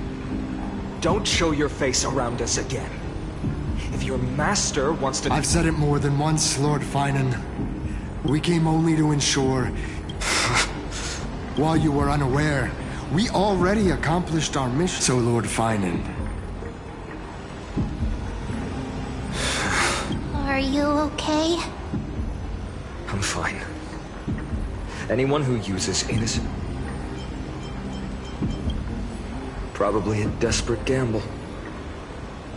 S5: Don't show your face around us again. If your master wants to...
S7: I've said it more than once, Lord Finon. We came only to ensure... While you were unaware, we already accomplished our mission. So, Lord Finon...
S1: Are you okay?
S5: I'm fine. Anyone who uses innocent... Probably a desperate gamble.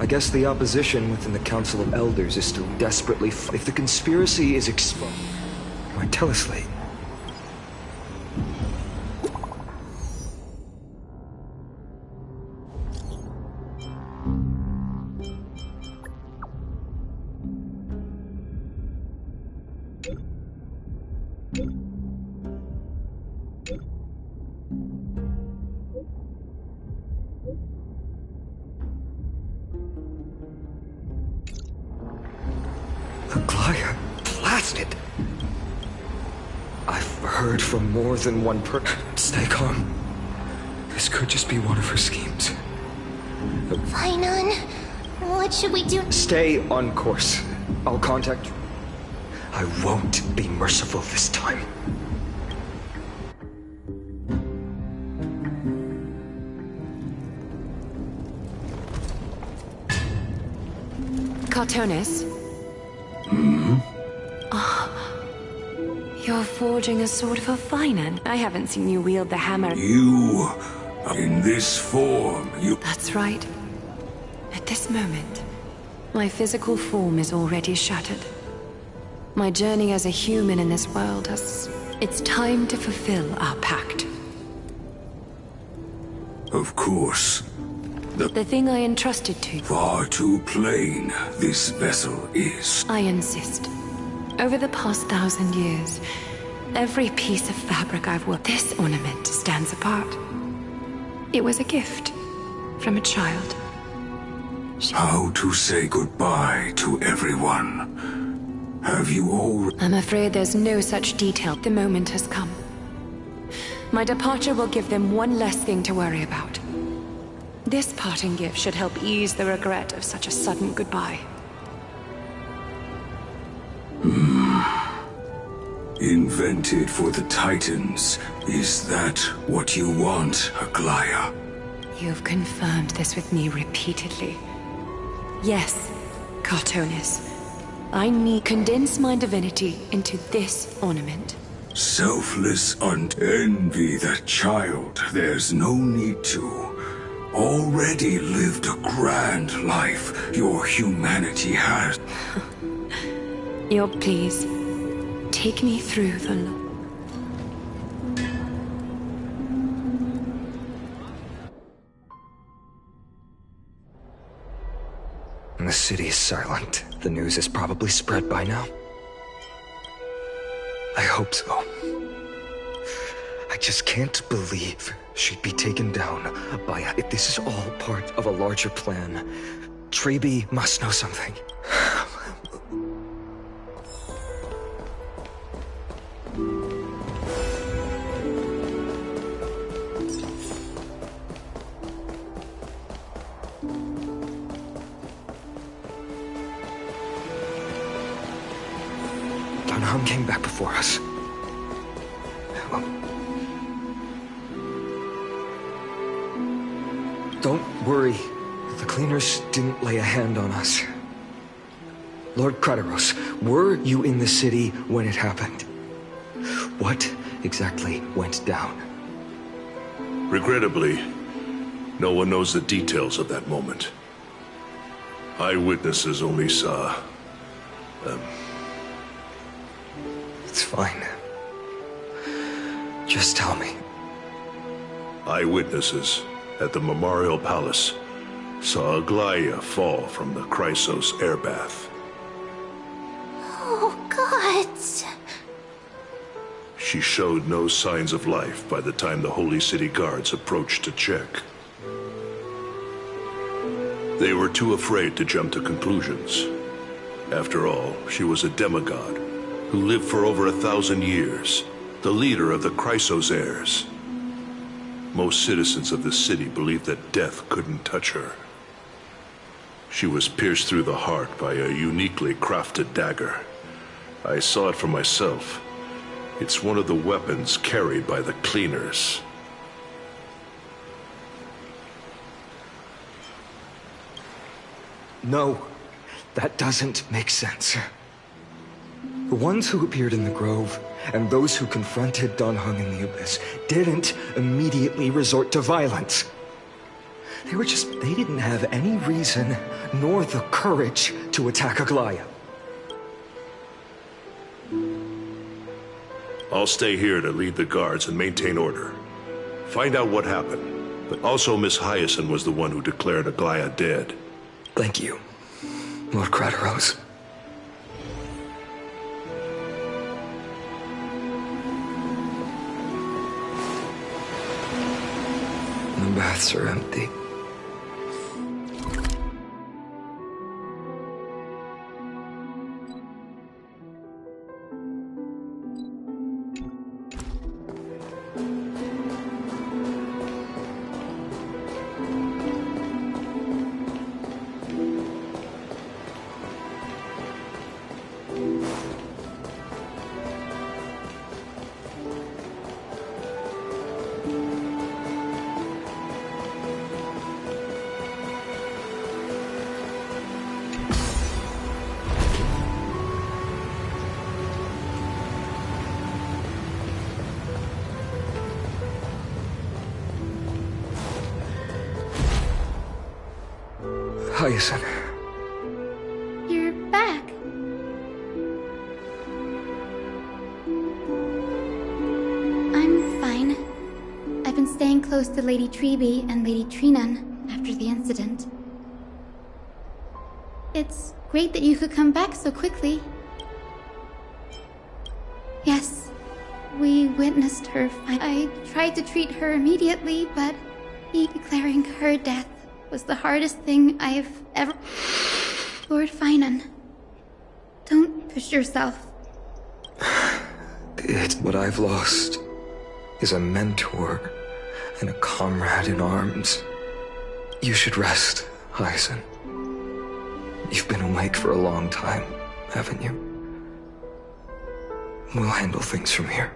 S5: I guess the opposition within the Council of Elders is still desperately if the conspiracy is exposed... Why, tell us, Slate. Aglaia blasted. I've heard from more than one person. Stay calm. This could just be one of her schemes.
S1: Fainan, what should we do?
S5: Stay on course. I'll contact you. I won't be merciful this time.
S11: Cartonis? You're forging a sword for Fainan. I haven't seen you wield the hammer.
S3: You, in this form, you...
S11: That's right. At this moment, my physical form is already shattered. My journey as a human in this world has... It's time to fulfill our pact.
S3: Of course.
S11: The thing I entrusted to you.
S3: Far too plain this vessel is.
S11: I insist. Over the past 1,000 years, every piece of fabric I've worked, this ornament stands apart. It was a gift from a child.
S3: How to say goodbye to everyone? Have you all...
S11: I'm afraid there's no such detail. The moment has come. My departure will give them one less thing to worry about. This parting gift should help ease the regret of such a sudden goodbye.
S3: Invented for the Titans. Is that what you want, Aglaia?
S11: You've confirmed this with me repeatedly. Yes, Cartonis. I need condense my divinity into this ornament.
S3: Selfless and envy that child. There's no need to. Already lived a grand life your humanity has.
S11: Please, take me through the
S5: The city is silent. The news is probably spread by now. I hope so. I just can't believe she'd be taken down by... If this is all part of a larger plan, Trebi must know something. Dunham came back before us. Well, don't worry. The cleaners didn't lay a hand on us. Lord Krateros, were you in the city when it happened? What exactly went down?
S12: Regrettably, no one knows the details of that moment. Eyewitnesses only saw...
S5: It's fine. Just tell me.
S12: Eyewitnesses at the Memorial Palace saw Aglaia fall from the Chrysos air bath.
S1: Oh, gods.
S12: She showed no signs of life by the time the Holy City guards approached to check. They were too afraid to jump to conclusions. After all, she was a demigod who lived for over 1,000 years, the leader of the Chrysos heirs. Most citizens of the city believed that death couldn't touch her. She was pierced through the heart by a uniquely crafted dagger. I saw it for myself. It's one of the weapons carried by the cleaners.
S5: No. That doesn't make sense. The ones who appeared in the Grove, and those who confronted Don Hung in the Abyss, didn't immediately resort to violence. They didn't have any reason, nor the courage, to attack Aglaya.
S12: I'll stay here to lead the guards and maintain order. Find out what happened. But also Miss Hyacinth was the one who declared Aglaya dead.
S5: Thank you, Lord Craterose. The baths are empty. Hyacinth.
S8: You're back. I'm fine. I've been staying close to Lady Treby and Lady Trinan after the incident. It's great that you could come back so quickly. Yes, we witnessed her I tried to treat her immediately, but declaring her death was the hardest thing I've ever... Lord Finan, don't push yourself.
S5: What I've lost is a mentor and a comrade in arms. You should rest, Hyacinth. You've been awake for a long time, haven't you? We'll handle things from here.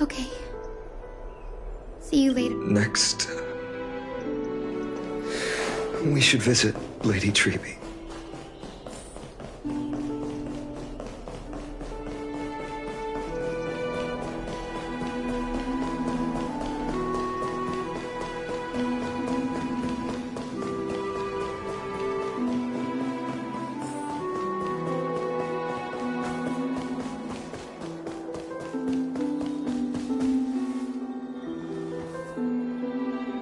S8: Okay. See you later.
S5: Next, we should visit Lady Treby.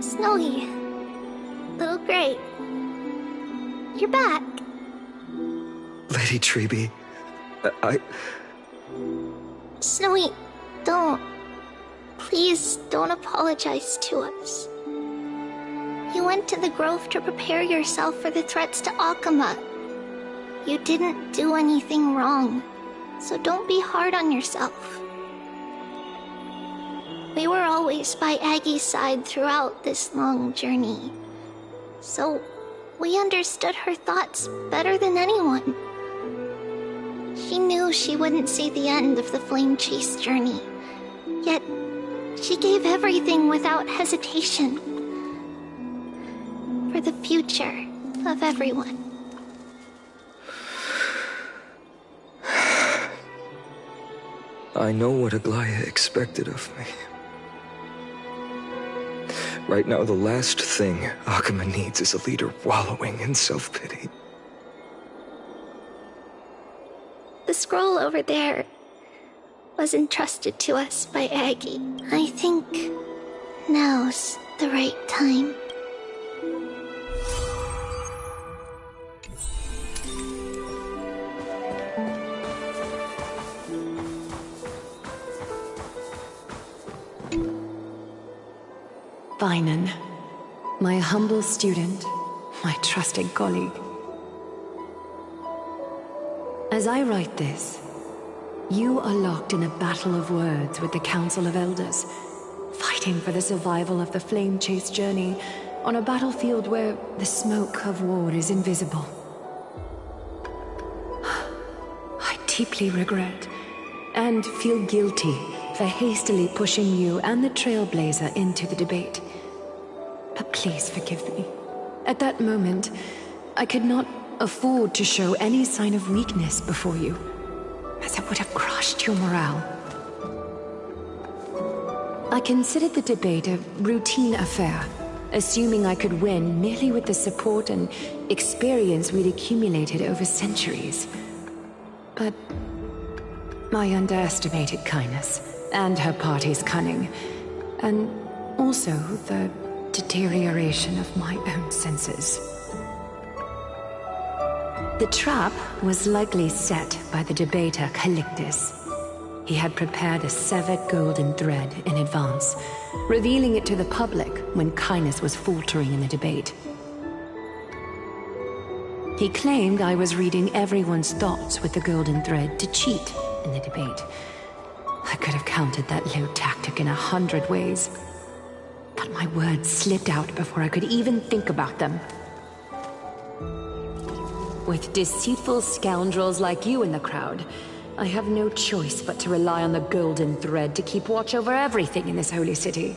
S8: Snowy. Little Gray. You're back.
S5: Lady Treby,
S8: Snowy, don't. Please don't apologize to us. You went to the Grove to prepare yourself for the threats to Akama. You didn't do anything wrong, so don't be hard on yourself. We were always by Aggie's side throughout this long journey, so we understood her thoughts better than anyone. She knew she wouldn't see the end of the Flame Chase journey, yet she gave everything without hesitation for the future of everyone.
S5: I know what Aglaya expected of me. Right now, the last thing Akama needs is a leader wallowing in self-pity.
S8: The scroll over there was entrusted to us by Aggie. I think now's the right time.
S9: Finan, my humble student, my trusted colleague. As I write this, you are locked in a battle of words with the Council of Elders, fighting for the survival of the Flame Chase journey on a battlefield where the smoke of war is invisible. I deeply regret and feel guilty for hastily pushing you and the Trailblazer into the debate. But please forgive me. At that moment, I could not
S11: afford to show any sign of weakness before you, as it would have crushed your morale. I considered the debate a routine affair, assuming I could win merely with the support and experience we'd accumulated over centuries. But I underestimated kindness and her party's cunning, and also the deterioration of my own senses. The trap was likely set by the debater Calictus. He had prepared a severed golden thread in advance, revealing it to the public when kindness was faltering in the debate. He claimed I was reading everyone's thoughts with the golden thread to cheat in the debate. I could have countered that low tactic in 100 ways, but my words slipped out before I could even think about them. With deceitful scoundrels like you in the crowd, I have no choice but to rely on the golden thread to keep watch over everything in this holy city.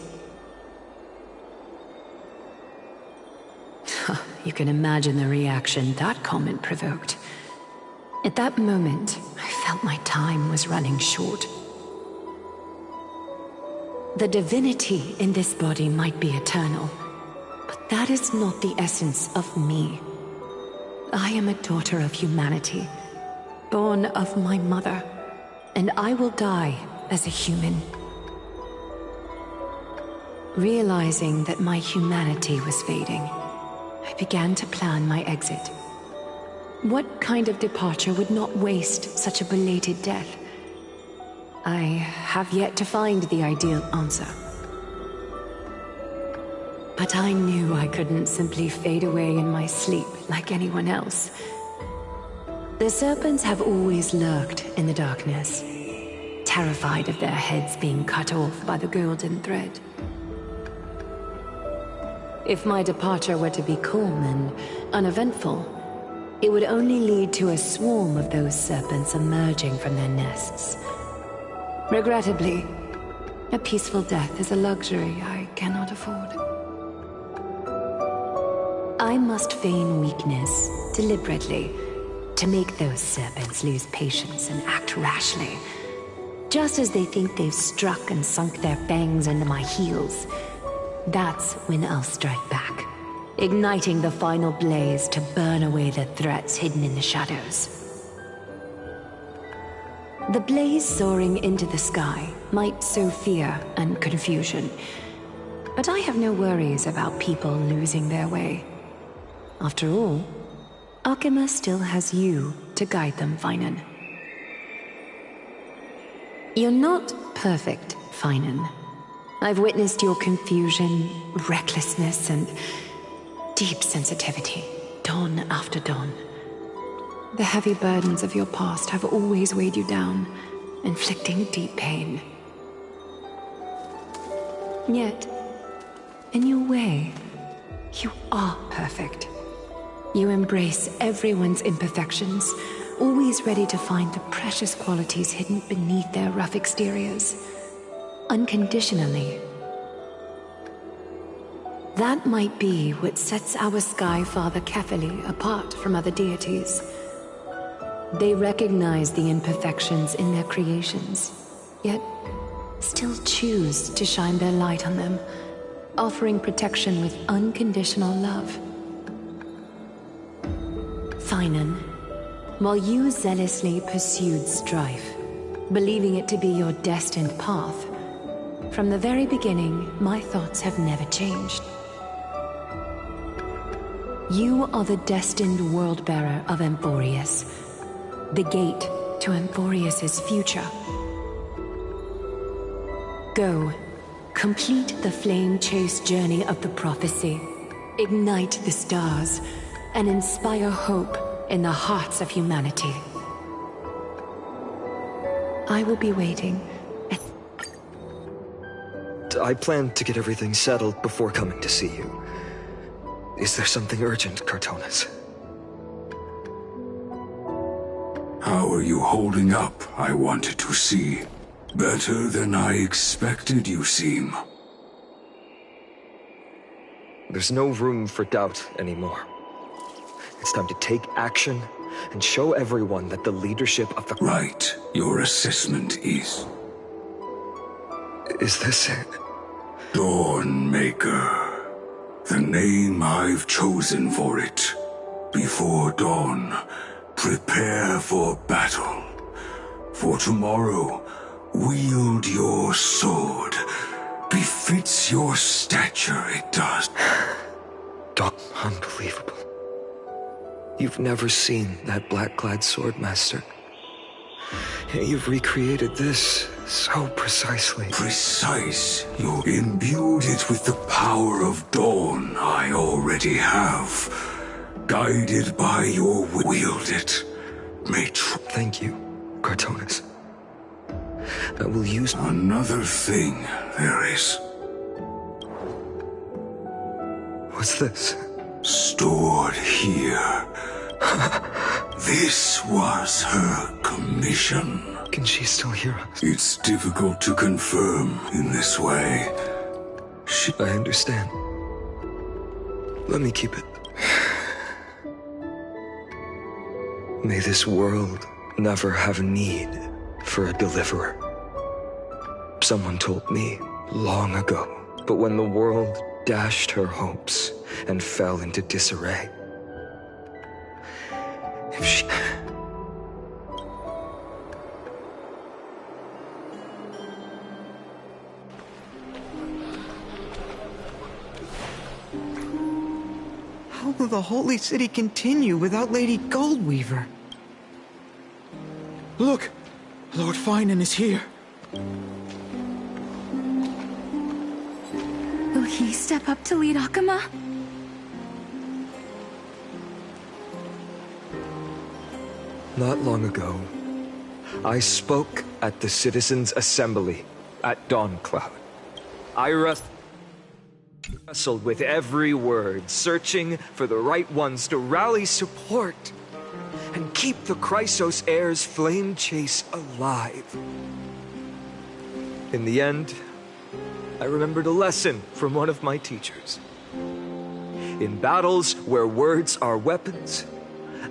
S11: You can imagine the reaction that comment provoked. At that moment, I felt my time was running short. The divinity in this body might be eternal, but that is not the essence of me. I am a daughter of humanity, born of my mother, and I will die as a human. Realizing that my humanity was fading, I began to plan my exit. What kind of departure would not waste such a belated death? I have yet to find the ideal answer. But I knew I couldn't simply fade away in my sleep like anyone else. The serpents have always lurked in the darkness, terrified of their heads being cut off by the golden thread. If my departure were to be calm and uneventful, it would only lead to a swarm of those serpents emerging from their nests. Regrettably, a peaceful death is a luxury I cannot afford. I must feign weakness deliberately to make those serpents lose patience and act rashly. Just as they think they've struck and sunk their fangs into my heels, that's when I'll strike back, igniting the final blaze to burn away the threats hidden in the shadows. The blaze soaring into the sky might sow fear and confusion, but I have no worries about people losing their way. After all, Akima still has you to guide them, Finan. You're not perfect, Finan. I've witnessed your confusion, recklessness, and deep sensitivity, dawn after dawn. The heavy burdens of your past have always weighed you down, inflicting deep pain. Yet, in your way, you are perfect. You embrace everyone's imperfections, always ready to find the precious qualities hidden beneath their rough exteriors. Unconditionally. That might be what sets our Sky Father Kefili apart from other deities. They recognize the imperfections in their creations, yet still choose to shine their light on them, offering protection with unconditional love. Finan, while you zealously pursued strife, believing it to be your destined path, from the very beginning, my thoughts have never changed. You are the destined world-bearer of Emphorius, the gate to Emphorius's future. Go, complete the flame-chased journey of the prophecy, ignite the stars, and inspire hope in the hearts of humanity. I will be waiting.
S5: I plan to get everything settled before coming to see you. Is there something urgent, Cartonis?
S3: How are you holding up, I wanted to see. Better than I expected, you seem.
S5: There's no room for doubt anymore. It's time to take action and show everyone that the leadership of the...
S3: Right. Your assessment is...
S5: Is this it?
S3: Dawnmaker. The name I've chosen for it. Before dawn, prepare for battle. For tomorrow, wield your sword. Befits your stature, it does.
S5: Unbelievable. You've never seen that black-clad sword master. You've recreated this so precisely.
S3: Precise. You imbued it with the power of dawn I already have. Guided by your wield it.
S5: Thank you, Cartonis. I will use...
S3: Another thing there is.
S5: What's this?
S3: Stored here. This was her commission.
S5: Can she still hear us?
S3: It's difficult to confirm in this way.
S5: I understand. Let me keep it. May this world never have need for a deliverer. Someone told me long ago, but when the world dashed her hopes and fell into disarray, if she...
S13: How will the Holy City continue without Lady Goldweaver? Look! Lord Finan is here.
S11: Will he step up to lead Akama?
S5: Not long ago, I spoke at the Citizens' Assembly at Dawncloud. I wrestled with every word, searching for the right ones to rally support and keep the Chrysos heir's flame chase alive. In the end, I remembered a lesson from one of my teachers. In battles where words are weapons,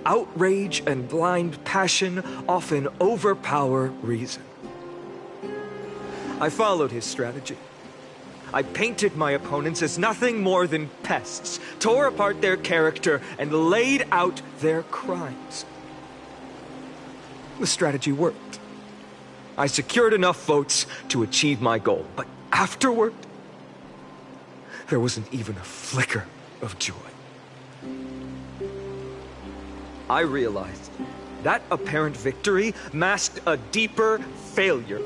S5: outrage and blind passion often overpower reason. I followed his strategy. I painted my opponents as nothing more than pests, tore apart their character, and laid out their crimes. The strategy worked. I secured enough votes to achieve my goal, but afterward, there wasn't even a flicker of joy. I realized that apparent victory masked a deeper failure.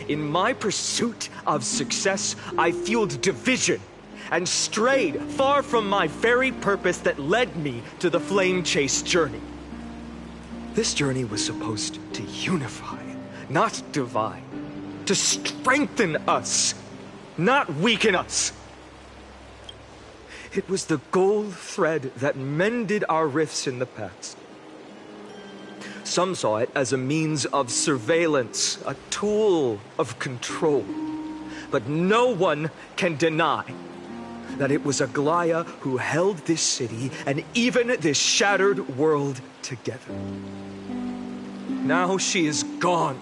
S5: In my pursuit of success, I fueled division and strayed far from my very purpose that led me to the flame chase journey. This journey was supposed to unify, not divide, to strengthen us, not weaken us. It was the gold thread that mended our rifts in the past. Some saw it as a means of surveillance, a tool of control. But no one can deny that it was Aglaya who held this city and even this shattered world together. Now she is gone.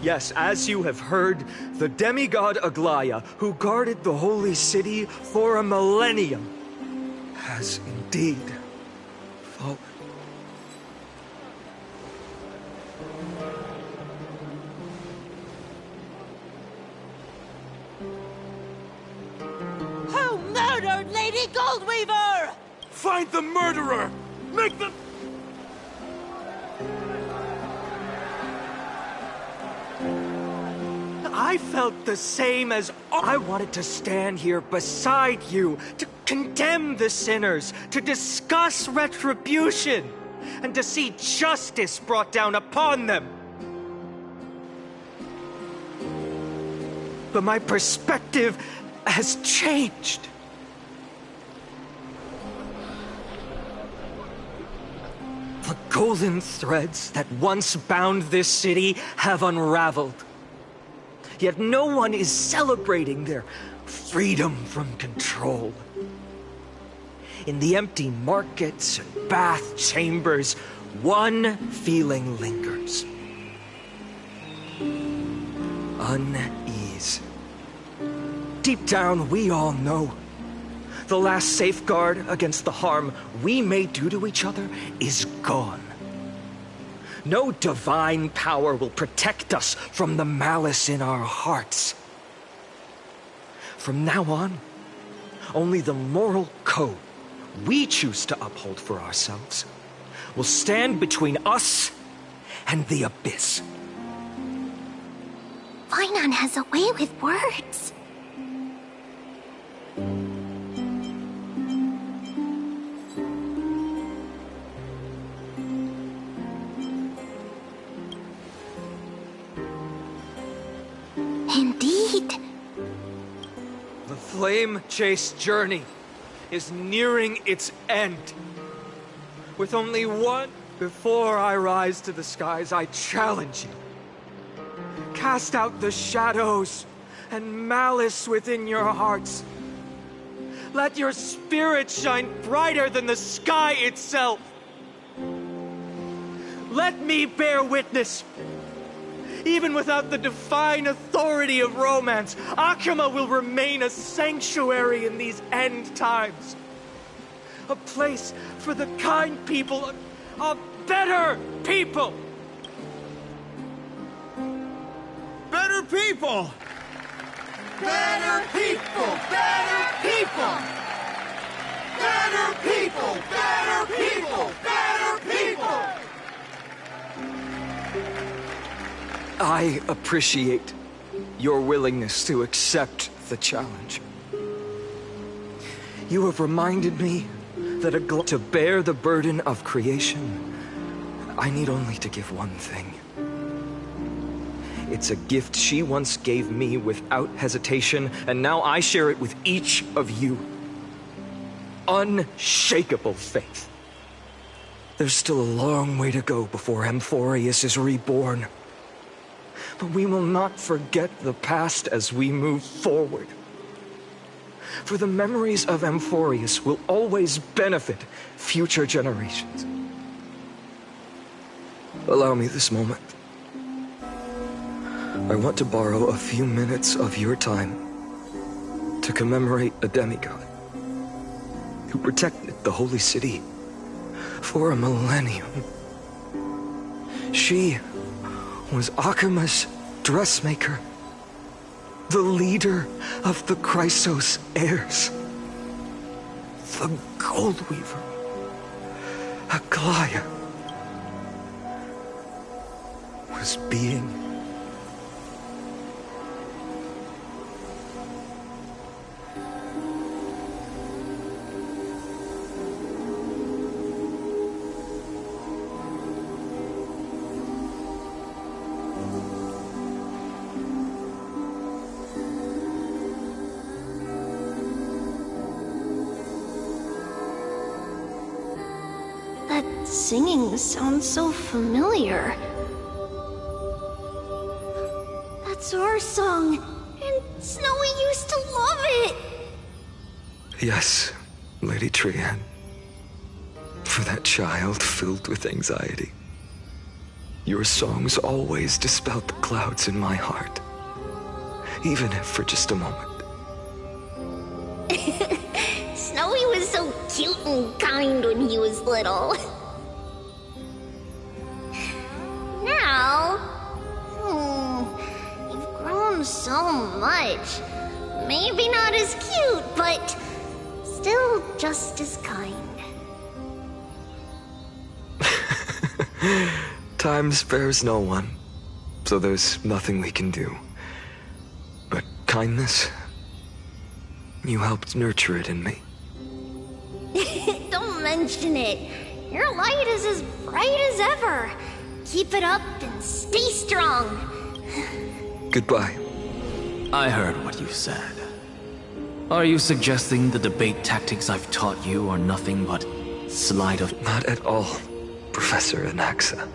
S5: Yes, as you have heard, the demigod Aglaya, who guarded the holy city for a millennium, has indeed fallen.
S14: Who murdered Lady Goldweaver?
S2: Find the murderer! Make them...
S5: I felt the same as I wanted to stand here beside you, to condemn the sinners, to discuss retribution, and to see justice brought down upon them. But my perspective has changed. The golden threads that once bound this city have unraveled. Yet no one is celebrating their freedom from control. In the empty markets and bath chambers, one feeling lingers. Unease. Deep down, we all know the last safeguard against the harm we may do to each other is gone. No divine power will protect us from the malice in our hearts. From now on, only the moral code we choose to uphold for ourselves will stand between us and the abyss.
S1: Fainan has a way with words. Indeed.
S5: The flame-chased journey is nearing its end. With only one, before I rise to the skies, I challenge you. Cast out the shadows and malice within your hearts. Let your spirit shine brighter than the sky itself. Let me bear witness. Even without the divine authority of romance, Akama will remain a sanctuary in these end times. A place for the kind people, a better people.
S2: Better people!
S14: Better people! Better people! Better people! Better people! Better people!
S5: I appreciate your willingness to accept the challenge. You have reminded me that to bear the burden of creation, I need only to give one thing. It's a gift she once gave me without hesitation, and now I share it with each of you. Unshakable faith. There's still a long way to go before Amphorius is reborn. But we will not forget the past as we move forward. For the memories of Amphorius will always benefit future generations. Allow me this moment. I want to borrow a few minutes of your time to commemorate a demigod who protected the holy city for a millennium. She was Akama's dressmaker, the leader of the Chrysos heirs, the Gold Weaver, Aglaya, was being
S1: Singing sounds so familiar. That's our song, and Snowy used to love it!
S5: Yes, Lady Trian. For that child filled with anxiety. Your songs always dispelled the clouds in my heart. Even if for just a moment.
S8: Snowy was so cute and kind when he was little. Now, you've grown so much. Maybe not as cute, but still just as kind.
S5: Time spares no one, so there's nothing we can do. But kindness, you helped nurture it in me.
S8: Don't mention it. Your light is as bright as ever. Keep it up and stay strong.
S5: Goodbye.
S15: I heard what you said. Are you suggesting the debate tactics I've taught you are nothing but sleight of...
S5: Not at all, Professor Anaxa.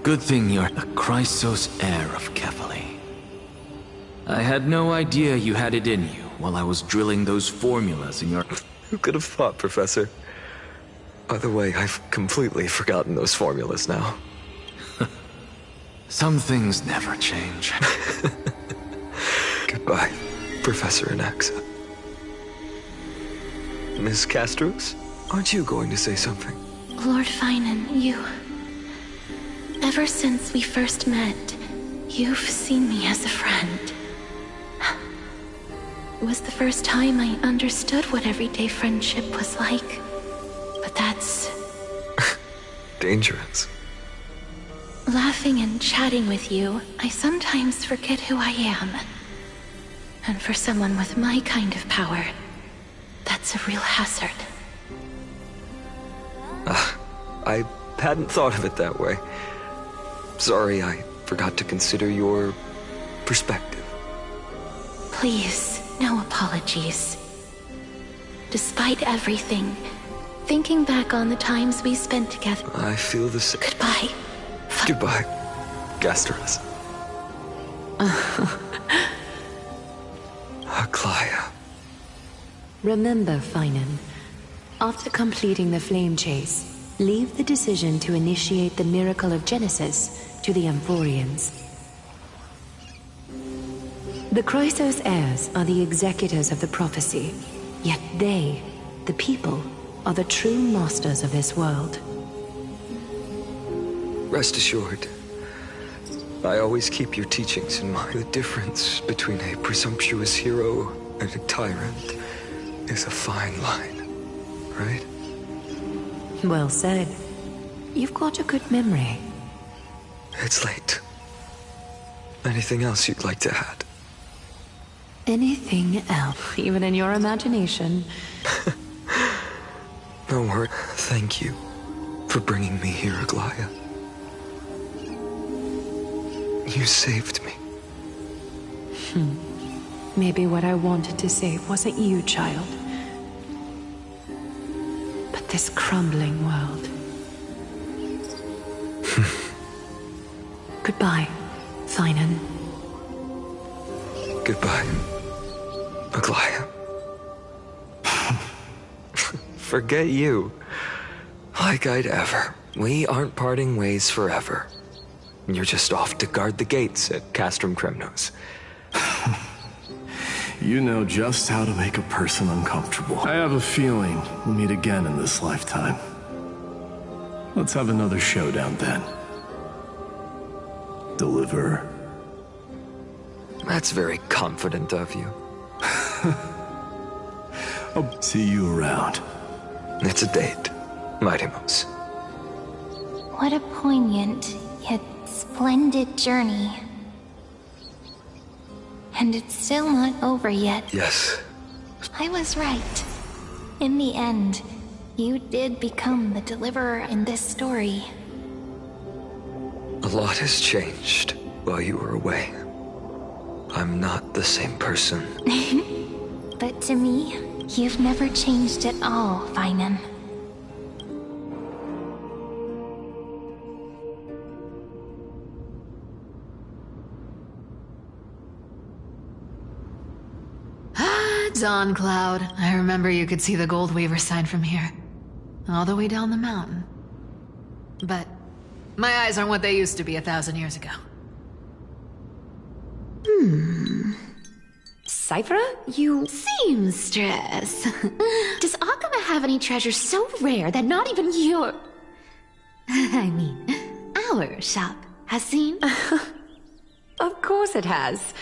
S15: Good thing you're the Chrysos heir of Kefali. I had no idea you had it in you while I was drilling those formulas in your...
S5: Who could have thought, Professor? By the way, I've completely forgotten those formulas now.
S15: Some things never change.
S5: Goodbye, Professor Anaxa. Miss Castros, aren't you going to say something?
S1: Lord Finan, you... Ever since we first met, you've seen me as a friend. It was the first time I understood what everyday friendship was like. But that's...
S5: dangerous.
S1: Laughing and chatting with you, I sometimes forget who I am. And for someone with my kind of power, that's a real hazard.
S5: I hadn't thought of it that way. Sorry, I forgot to consider your perspective.
S1: Please, no apologies. Despite everything, thinking back on the times we spent together...
S5: I feel the same.
S1: Goodbye.
S5: Goodbye, Gasteros. Aglaya.
S9: Remember, Finan, after completing the flame chase, leave the decision to initiate the miracle of Genesis to the Amphorians. The Chrysos heirs are the executors of the prophecy, yet they, the people, are the true masters of this world.
S5: Rest assured, I always keep your teachings in mind. The difference between a presumptuous hero and a tyrant is a fine line, right?
S9: Well said. You've got a good memory.
S5: It's late. Anything else you'd like to add?
S9: Anything else, even in your imagination?
S5: No word. Thank you for bringing me here, Aglaya. You saved me.
S9: Maybe what I wanted to save wasn't you, child. But this crumbling world. Goodbye, Finan.
S5: Goodbye, Aglaya. Forget you. Like I'd ever. We aren't parting ways forever. You're just off to guard the gates at Castrum Kremnos.
S16: You know just how to make a person uncomfortable. I have a feeling we'll meet again in this lifetime. Let's have another showdown then. Deliver.
S5: That's very confident of you.
S16: I'll see you around.
S5: It's a date, Mighty-Mos.
S1: What a poignant, yet splendid journey. And it's still not over yet.
S5: Yes.
S1: I was right. In the end, you did become the deliverer in this story.
S5: A lot has changed while you were away. I'm not the same person.
S1: But to me, you've never changed at all, Finan.
S17: Dawn Cloud. I remember you could see the Goldweaver sign from here. All the way down the mountain. But my eyes aren't what they used to be 1,000 years ago.
S4: Cyphera, you... Seamstress. Does Akama have any treasure so rare that not even your... I mean, our shop has seen?
S9: Of course it has.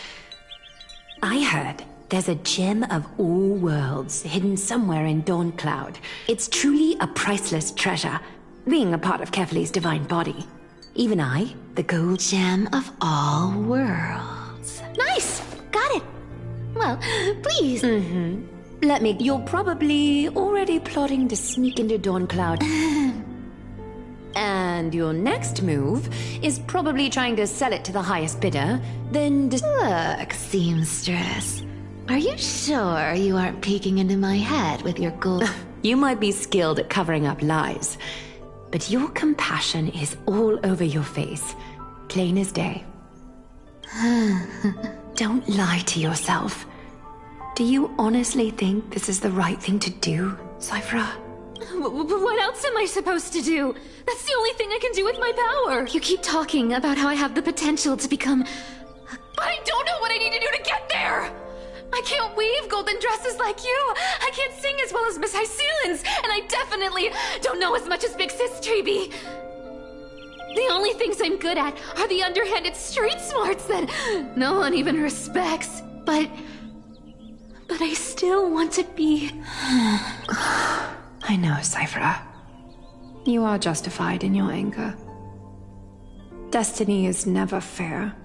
S9: I heard there's a gem of all worlds hidden somewhere in Dawncloud. It's truly a priceless treasure, being a part of Kefli's divine body. Even I, the gold...
S4: Gem of all worlds. Nice! Got it! Well, please.
S9: Let me... You're probably already plotting to sneak into Dawncloud. And your next move is probably trying to sell it to the highest bidder, then...
S4: Look, Seamstress. Are you sure you aren't peeking into my head with your gold...
S9: You might be skilled at covering up lies, but your compassion is all over your face, plain as day. Don't lie to yourself.
S11: Do you honestly think this is the right thing to do, Cypher?
S4: What else am I supposed to do? That's the only thing I can do with my power. You keep talking about how I have the potential to become... But I don't know what I need to do to get there! I can't weave golden dresses like you! I can't sing as well as Miss Hyceelans! And I definitely don't know as much as Big Sis Treby! The only things I'm good at are the underhanded street smarts that no one even respects. But I still want to be...
S11: I know, Cypher. You are justified in your anger. Destiny is never fair.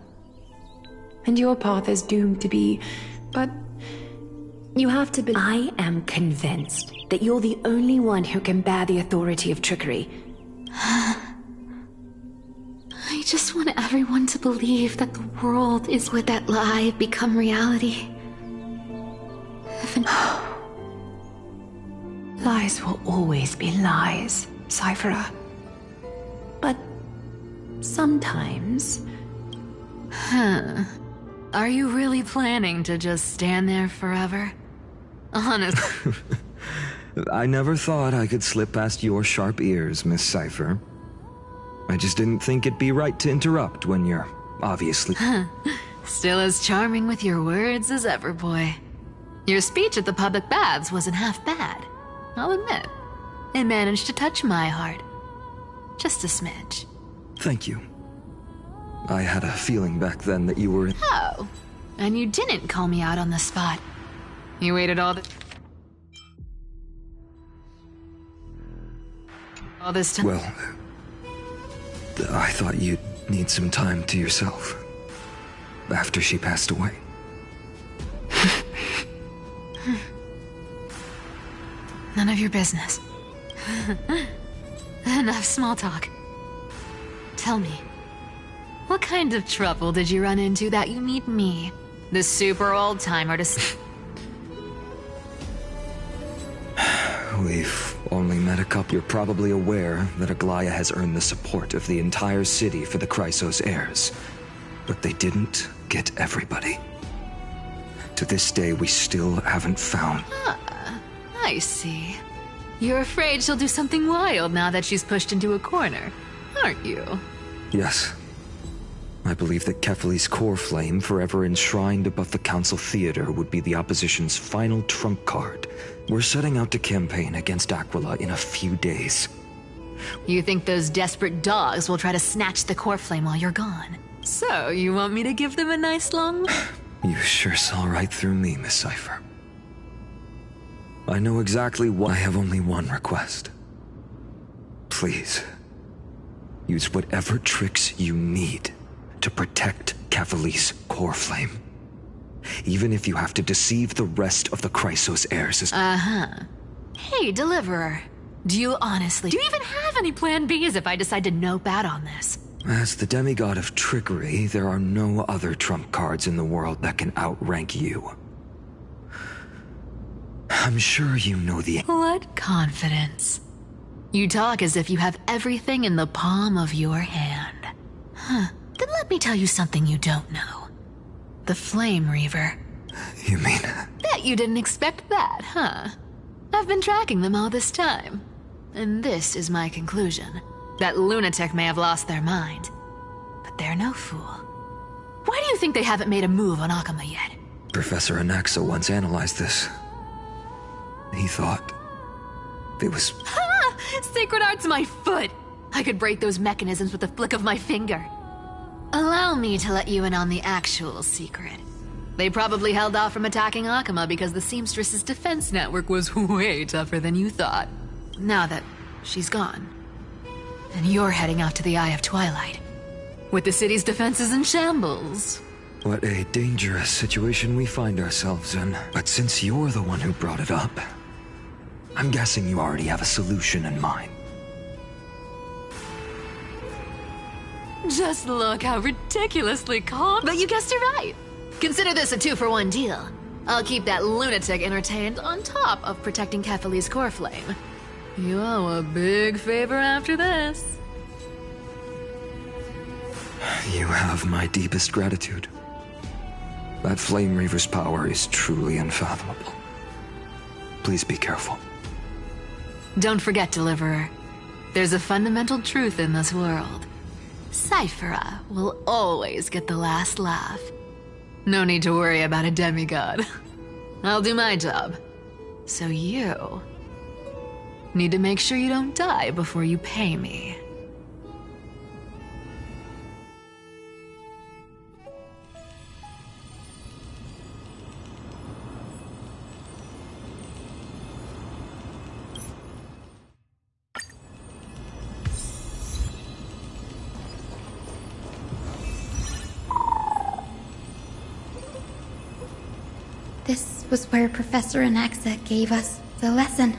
S11: And your path is doomed to be... But you have to be... I am convinced that you're the only one who can bear the authority of trickery.
S4: I just want everyone to believe that the world is would that lie become reality.
S11: Lies will always be lies, Cypher. But sometimes...
S17: Huh. Are you really planning to just stand there forever? Honestly.
S5: I never thought I could slip past your sharp ears, Miss Cypher. I just didn't think it'd be right to interrupt when you're obviously...
S17: Still as charming with your words as ever, boy. Your speech at the public baths wasn't half bad. I'll admit. It managed to touch my heart. Just a smidge.
S5: Thank you. I had a feeling back then that you were...
S17: Oh. And you didn't call me out on the spot. You waited all this time?
S5: Well, I thought you'd need some time to yourself. After she passed away.
S17: None of your business. Enough small talk. Tell me, what kind of trouble did you run into that you need me, the super old-timer, to...
S5: We've only met a couple. You're probably aware that Aglaya has earned the support of the entire city for the Chrysos heirs. But they didn't get everybody. To this day, we still haven't found...
S17: I see. You're afraid she'll do something wild now that she's pushed into a corner, aren't you?
S5: Yes. I believe that Kefali's core flame, forever enshrined above the Council Theater, would be the opposition's final trump card. We're setting out to campaign against Aquila in a few days.
S17: You think those desperate dogs will try to snatch the core flame while you're gone? So, you want me to give them a nice long...
S5: You sure saw right through me, Miss Cypher. I know exactly why. I have only one request. Please, use whatever tricks you need to protect Kefali's core flame. Even if you have to deceive the rest of the Chrysos heirs.
S17: Hey, Deliverer. Do you even have any plan Bs if I decide to nope out on this?
S5: As the demigod of trickery, there are no other trump cards in the world that can outrank you. I'm sure you know the...
S17: What confidence. You talk as if you have everything in the palm of your hand. Then let me tell you something you don't know. The Flame Reaver.
S5: You mean...
S17: Bet you didn't expect that, huh? I've been tracking them all this time. And this is my conclusion. That lunatic may have lost their mind. But they're no fool. Why do you think they haven't made a move on Akama yet?
S5: Professor Anaxa once analyzed this. He thought... it was...
S17: Ha! Sacred Art's my foot! I could break those mechanisms with a flick of my finger. Allow me to let you in on the actual secret. They probably held off from attacking Akama because the Seamstress's defense network was way tougher than you thought. Now that she's gone. And you're heading out to the Eye of Twilight. With the city's defenses in shambles.
S5: What a dangerous situation we find ourselves in. But since you're the one who brought it up, I'm guessing you already have a solution in mind.
S17: Just look how ridiculously calm. But you guessed it right. Consider this a 2-for-1 deal. I'll keep that lunatic entertained on top of protecting Kefali's core flame. You owe a big favor after this.
S5: You have my deepest gratitude. That Flame Reaver's power is truly unfathomable. Please be careful.
S17: Don't forget, Deliverer. There's a fundamental truth in this world. Cyphera will always get the last laugh. No need to worry about a demigod. I'll do my job. So you need to make sure you don't die before you pay me.
S18: This was where Professor Anaxa gave us the lesson.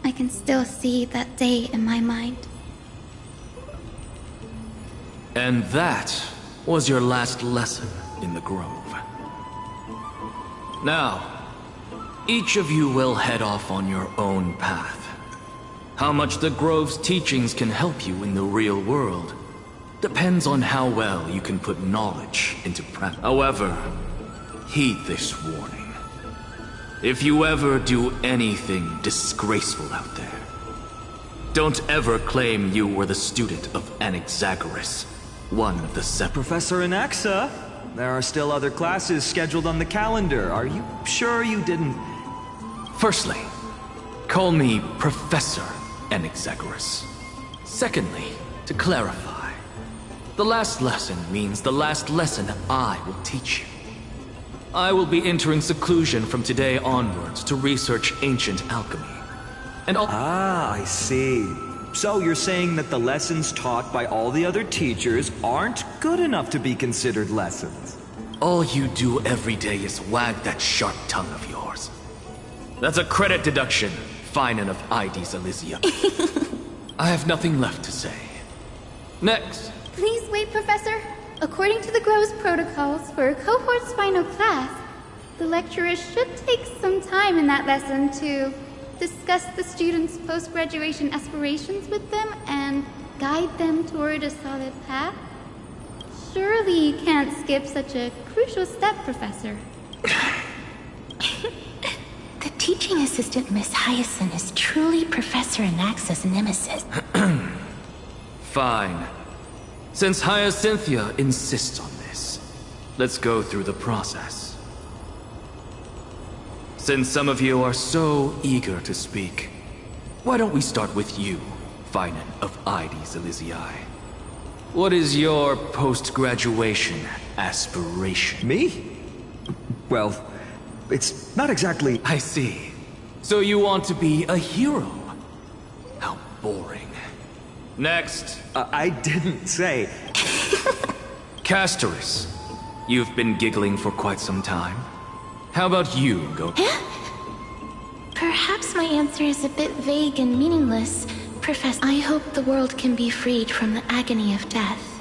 S18: I can still see that day in my mind.
S15: And that was your last lesson in the Grove. Now, each of you will head off on your own path. How much the Grove's teachings can help you in the real world depends on how well you can put knowledge into practice. However, heed this warning. If you ever do anything disgraceful out there, don't ever claim you were the student of Anaxagoras, one of the seven.
S5: Professor Anaxa, there are still other classes scheduled on the calendar. Are you sure you didn't...
S15: Firstly, call me Professor Anaxagoras. Secondly, to clarify, the last lesson means the last lesson I will teach you. I will be entering seclusion from today onwards to research ancient alchemy. And
S5: I see. So you're saying that the lessons taught by all the other teachers aren't good enough to be considered lessons?
S15: All you do every day is wag that sharp tongue of yours. That's a credit deduction, Finan of Ides Elysia. I have nothing left to say. Next.
S18: Please wait, Professor. According to the Grove's protocols for a cohort's final class, the lecturer should take some time in that lesson to discuss the students' post-graduation aspirations with them and guide them toward a solid path. Surely you can't skip such a crucial step, Professor.
S1: The teaching assistant, Miss Hyacinth, is truly Professor Anaxa's nemesis.
S15: Fine. Since Hyacinthia insists on this, let's go through the process. Since some of you are so eager to speak, why don't we start with you, Finan of Ides Elysiae? What is your post-graduation aspiration?
S5: Me? Well, it's not exactly...
S15: I see. So you want to be a hero? How boring. Next.
S5: I didn't say...
S15: Castoris, you've been giggling for quite some time. How about you, Go?
S1: Perhaps my answer is a bit vague and meaningless, Professor. I hope the world can be freed from the agony of death,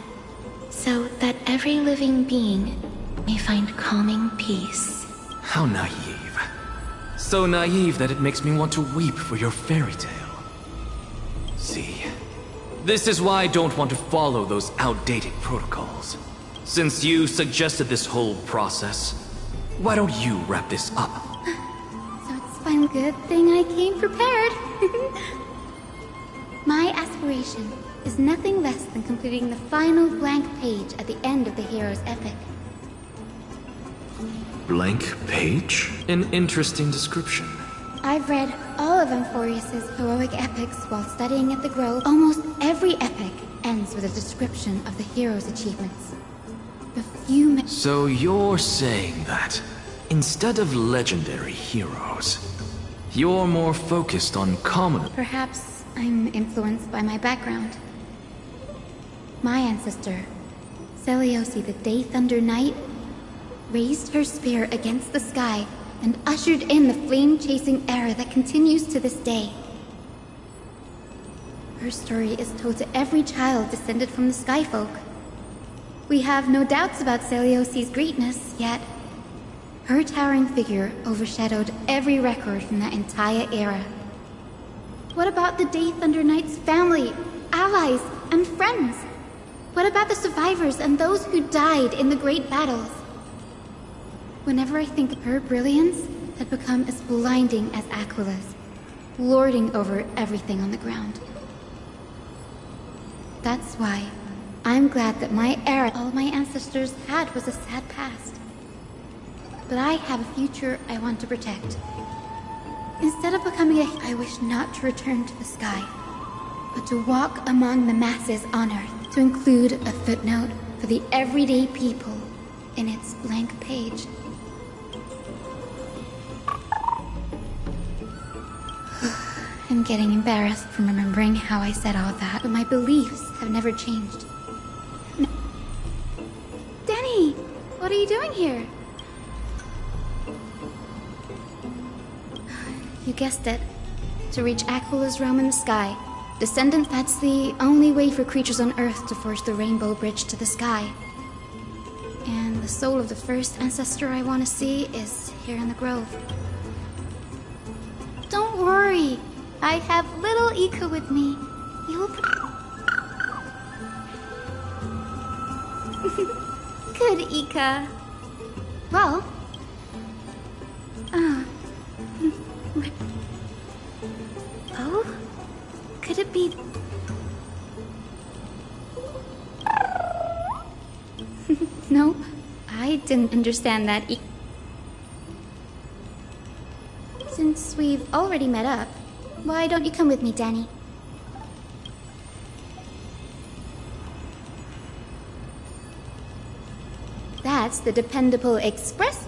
S1: so that every living being may find calming peace.
S15: How naive. So naive that it makes me want to weep for your fairy tale. See, this is why I don't want to follow those outdated protocols. Since you suggested this whole process, why don't you wrap this up?
S18: So it's one good thing I came prepared. My aspiration is nothing less than completing the final blank page at the end of the hero's epic.
S15: Blank page? An interesting description.
S18: I've read all of Amphorius's heroic epics while studying at the Grove. Almost every epic ends with a description of the hero's achievements. The few
S15: So you're saying that, instead of legendary heroes, you're more focused on common...
S18: Perhaps I'm influenced by my background. My ancestor, Seliosi the Day Thunder Knight, raised her spear against the sky and ushered in the flame-chasing era that continues to this day. Her story is told to every child descended from the Skyfolk. We have no doubts about Celiosi's greatness, yet her towering figure overshadowed every record from that entire era. What about the Day Thunder Knight's family, allies, and friends? What about the survivors and those who died in the great battles? Whenever I think of her brilliance had become as blinding as Aquila's, lording over everything on the ground. That's why I'm glad that my era, all my ancestors had, was a sad past. But I have a future I want to protect. Instead of becoming I wish not to return to the sky, but to walk among the masses on Earth, to include a footnote for the everyday people in its blank page. I'm getting embarrassed from remembering how I said all that, but my beliefs have never changed. Danny, what are you doing here? You guessed it. To reach Aquila's realm in the sky. Descendant, that's the only way for creatures on Earth to forge the rainbow bridge to the sky. And the soul of the first ancestor I want to see is here in the grove. Don't worry. I have little Ika with me. You'll... Good, Ika. Well... Oh? Could it be... Nope. I didn't understand that Since we've already met up, why don't you come with me, Danny? That's the dependable express.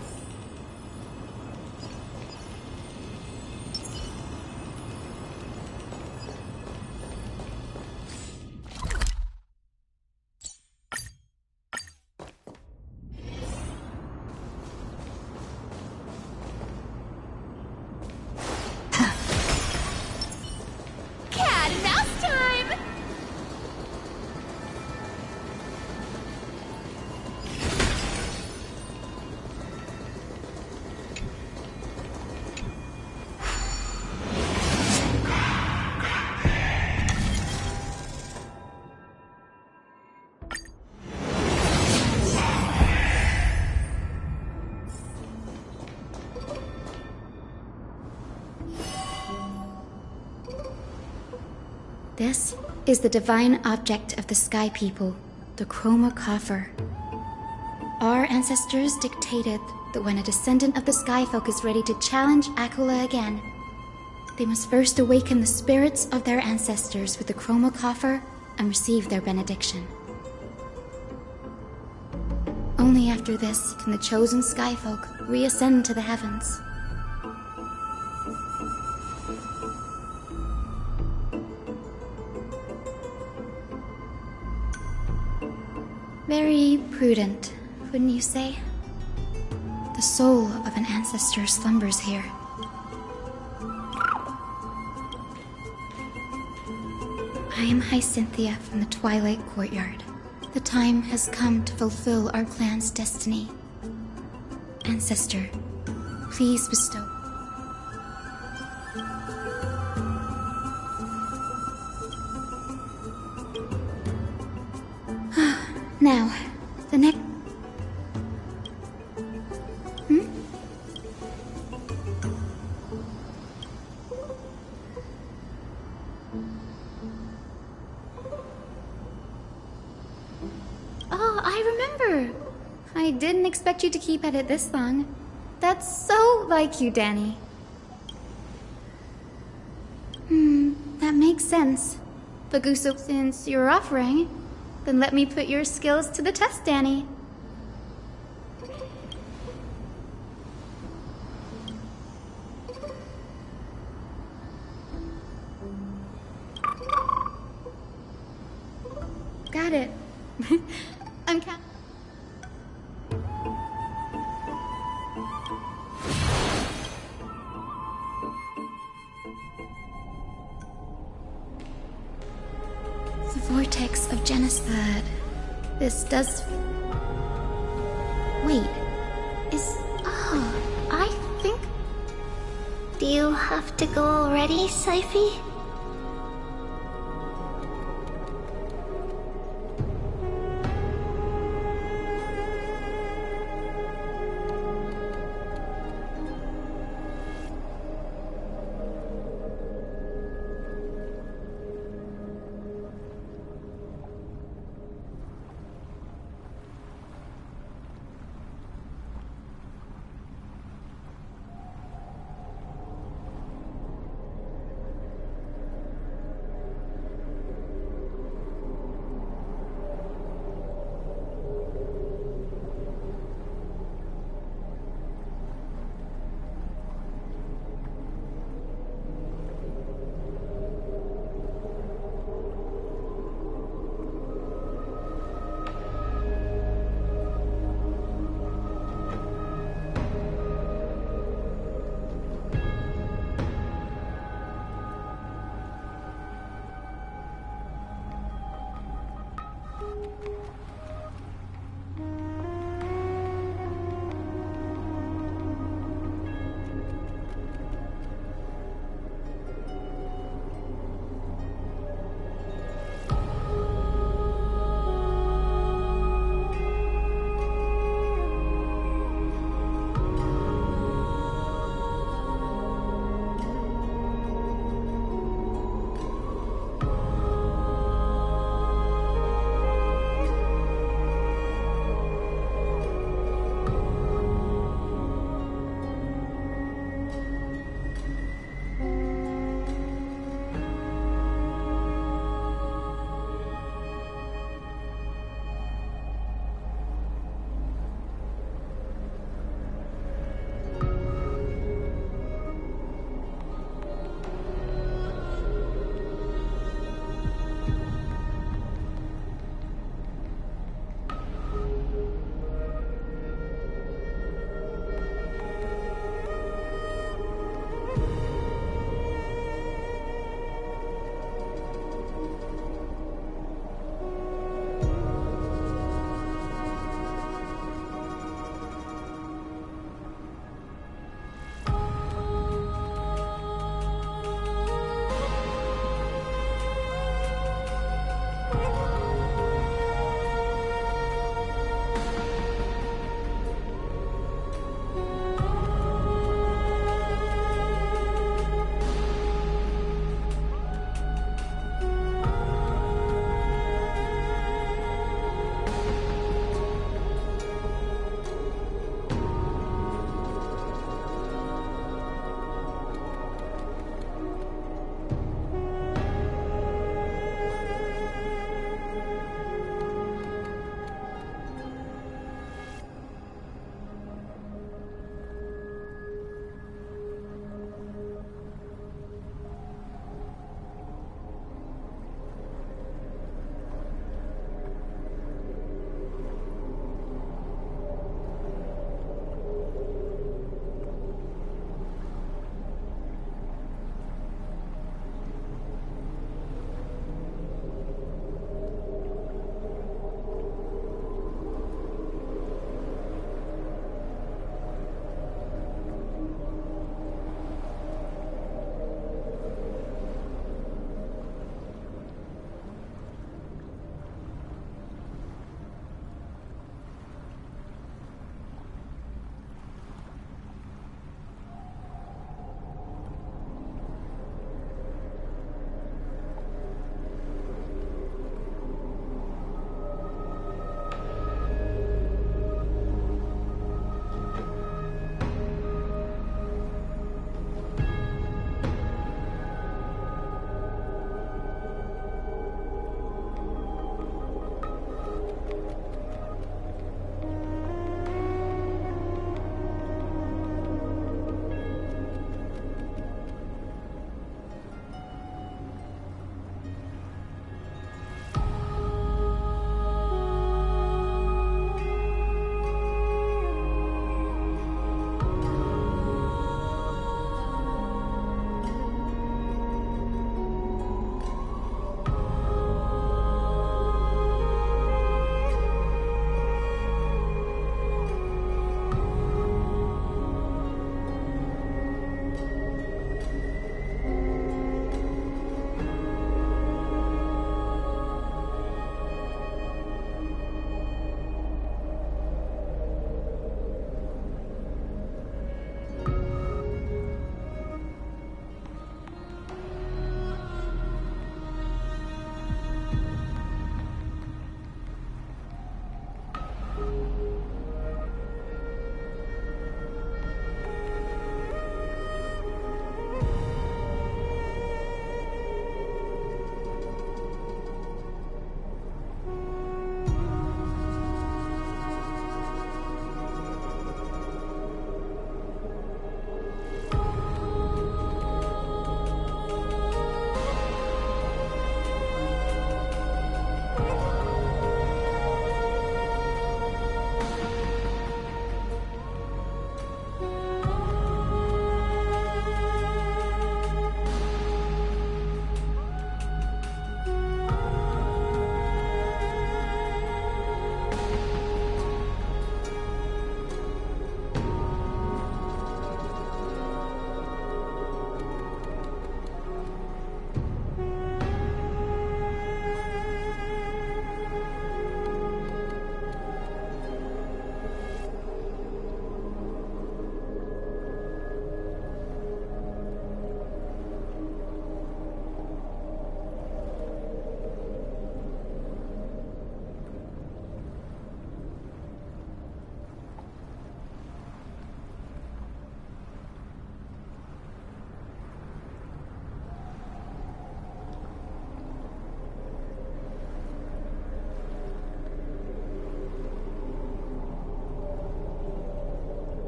S4: Cat and mouse time!
S18: This is the divine object of the Sky People, the Chroma Coffer. Our ancestors dictated that when a descendant of the Sky Folk is ready to challenge Aquila again, they must first awaken the spirits of their ancestors with the Chroma Coffer and receive their benediction. Only after this can the chosen Sky Folk reascend to the heavens. Very prudent, wouldn't you say? The soul of an ancestor slumbers here. I am Hyacinthia from the Twilight Courtyard. The time has come to fulfill our clan's destiny. Ancestor, please bestow. Now, the next... Oh, I remember! I didn't expect you to keep at it this long. That's so like you, Danny. That makes sense. Baguso, since you're offering, then let me put your skills to the test, Danny. Got it. I'm The vortex of Genocide. This does... Wait. I think...
S8: Do you have to go already, Syphy?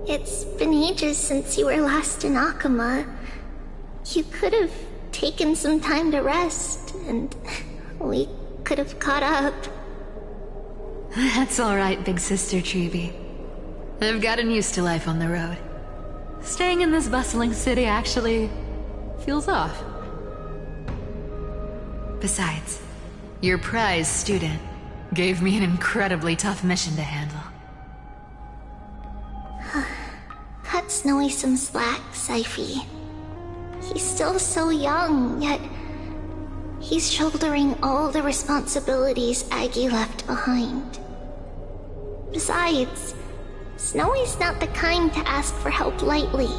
S8: It's been ages since you were last in Akama. You could have taken some time to rest, and we could have caught up.
S17: That's alright, big sister Treeby. I've gotten used to life on the road. Staying in this bustling city actually feels off. Besides, your prize student gave me an incredibly tough mission to handle.
S8: Cut Snowy some slack, Syphie. He's still so young, yet he's shouldering all the responsibilities Aggie left behind. Besides, Snowy's not the kind to ask for help lightly.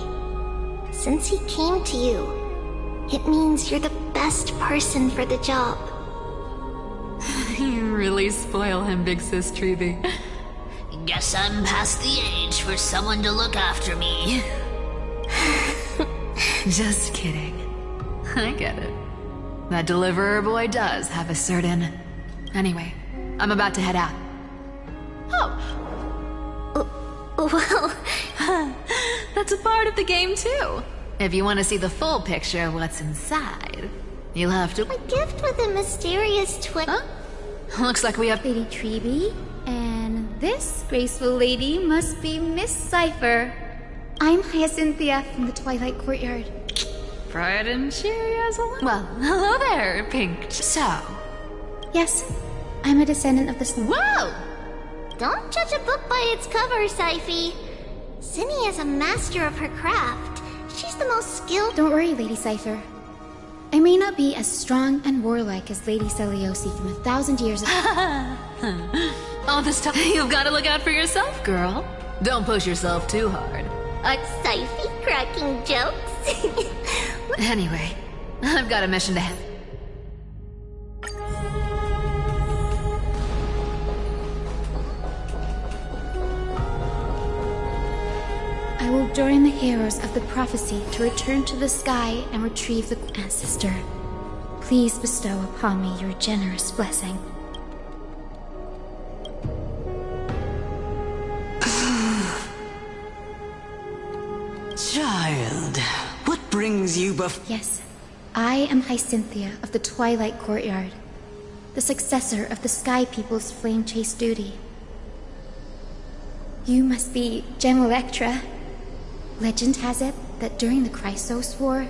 S8: Since he came to you, it means you're the best person for the job.
S17: You really spoil him, big sis Treeby.
S8: Guess I'm past the age for someone to look after me.
S17: Just kidding. I get it. That deliverer boy does have a certain... Anyway, I'm about to head out.
S8: Well...
S17: That's a part of the game, too. If you want to see the full picture of what's inside, you'll have to...
S8: A gift with a mysterious twist.
S17: Huh? Looks like we have...
S18: Lady Treeby, and this graceful lady must be Miss Cypher. I'm Hyacinthia from the Twilight Courtyard.
S17: Bright and cheery as a... Well, hello there, Pink. So...
S18: Yes, I'm a descendant of the snow.
S8: Whoa! Don't judge a book by its cover, Syphie. Cinny is a master of her craft. She's the most skilled...
S18: Don't worry, Lady Cypher. I may not be as strong and warlike as Lady Celiosi from 1,000 years ago.
S17: All this time, you've got to look out for yourself, girl. Don't push yourself too hard.
S8: Syphie cracking jokes?
S17: Anyway, I've got a mission to have.
S18: I will join the heroes of the prophecy to return to the sky and retrieve the ancestor. Please bestow upon me your generous blessing.
S19: Child, what brings you
S18: Yes, I am Hyacinthia of the Twilight Courtyard, the successor of the Sky People's Flame Chase duty. You must be Gem Electra. Legend has it that during the Chrysos War,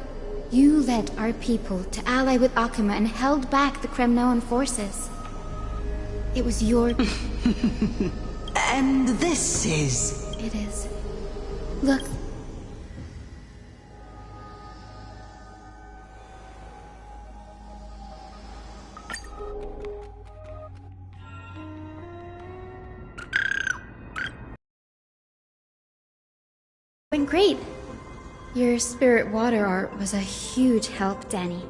S18: you led our people to ally with Akama and held back the Kremnoan forces. It was your...
S19: And this is...
S18: It is. Look. Went great. Your spirit water art was a huge help, Danny.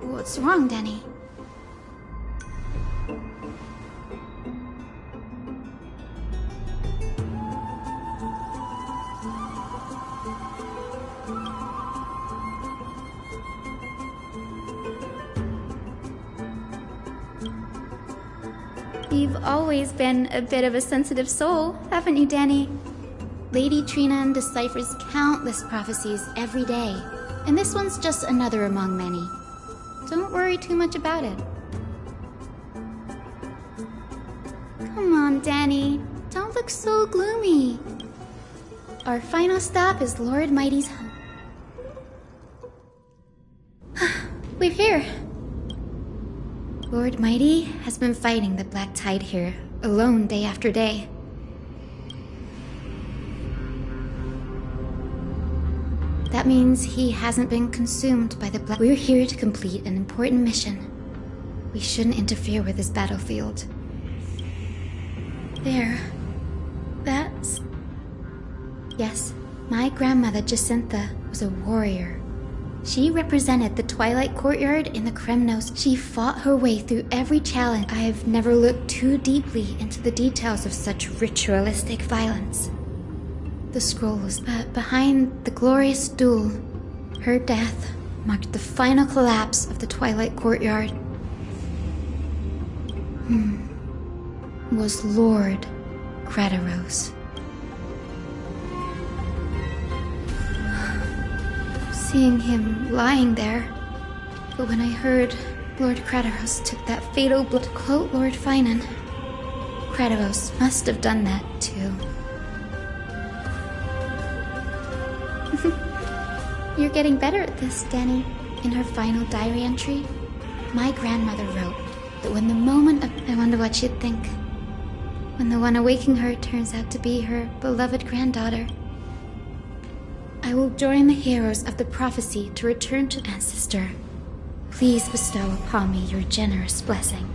S18: What's wrong, Danny? You've always been a bit of a sensitive soul, haven't you, Danny? Lady Trina deciphers countless prophecies every day, and this one's just another among many. Don't worry too much about it. Come on, Danny. Don't look so gloomy. Our final stop is Lord Mighty's home. We're here. Lord Mighty has been fighting the Black Tide here, alone day after day. That means he hasn't been consumed by the Black... We're here to complete an important mission. We shouldn't interfere with his battlefield. There. That's... Yes, my grandmother Jacintha was a warrior. She represented the Twilight Courtyard in the Kremnos. She fought her way through every challenge. I've never looked too deeply into the details of such ritualistic violence. The scrolls, but behind the glorious duel, her death marked the final collapse of the Twilight Courtyard. Was Lord Gretaros. Seeing him lying there, but when I heard Lord Gretaros took that fatal blow, to quote Lord Finan, Gretaros must have done that too. You're getting better at this, Danny. In her final diary entry, my grandmother wrote that when the moment of... I wonder what she'd think. When the one awaking her turns out to be her beloved granddaughter. I will join the heroes of the prophecy to return to ancestor. Please bestow upon me your generous blessing.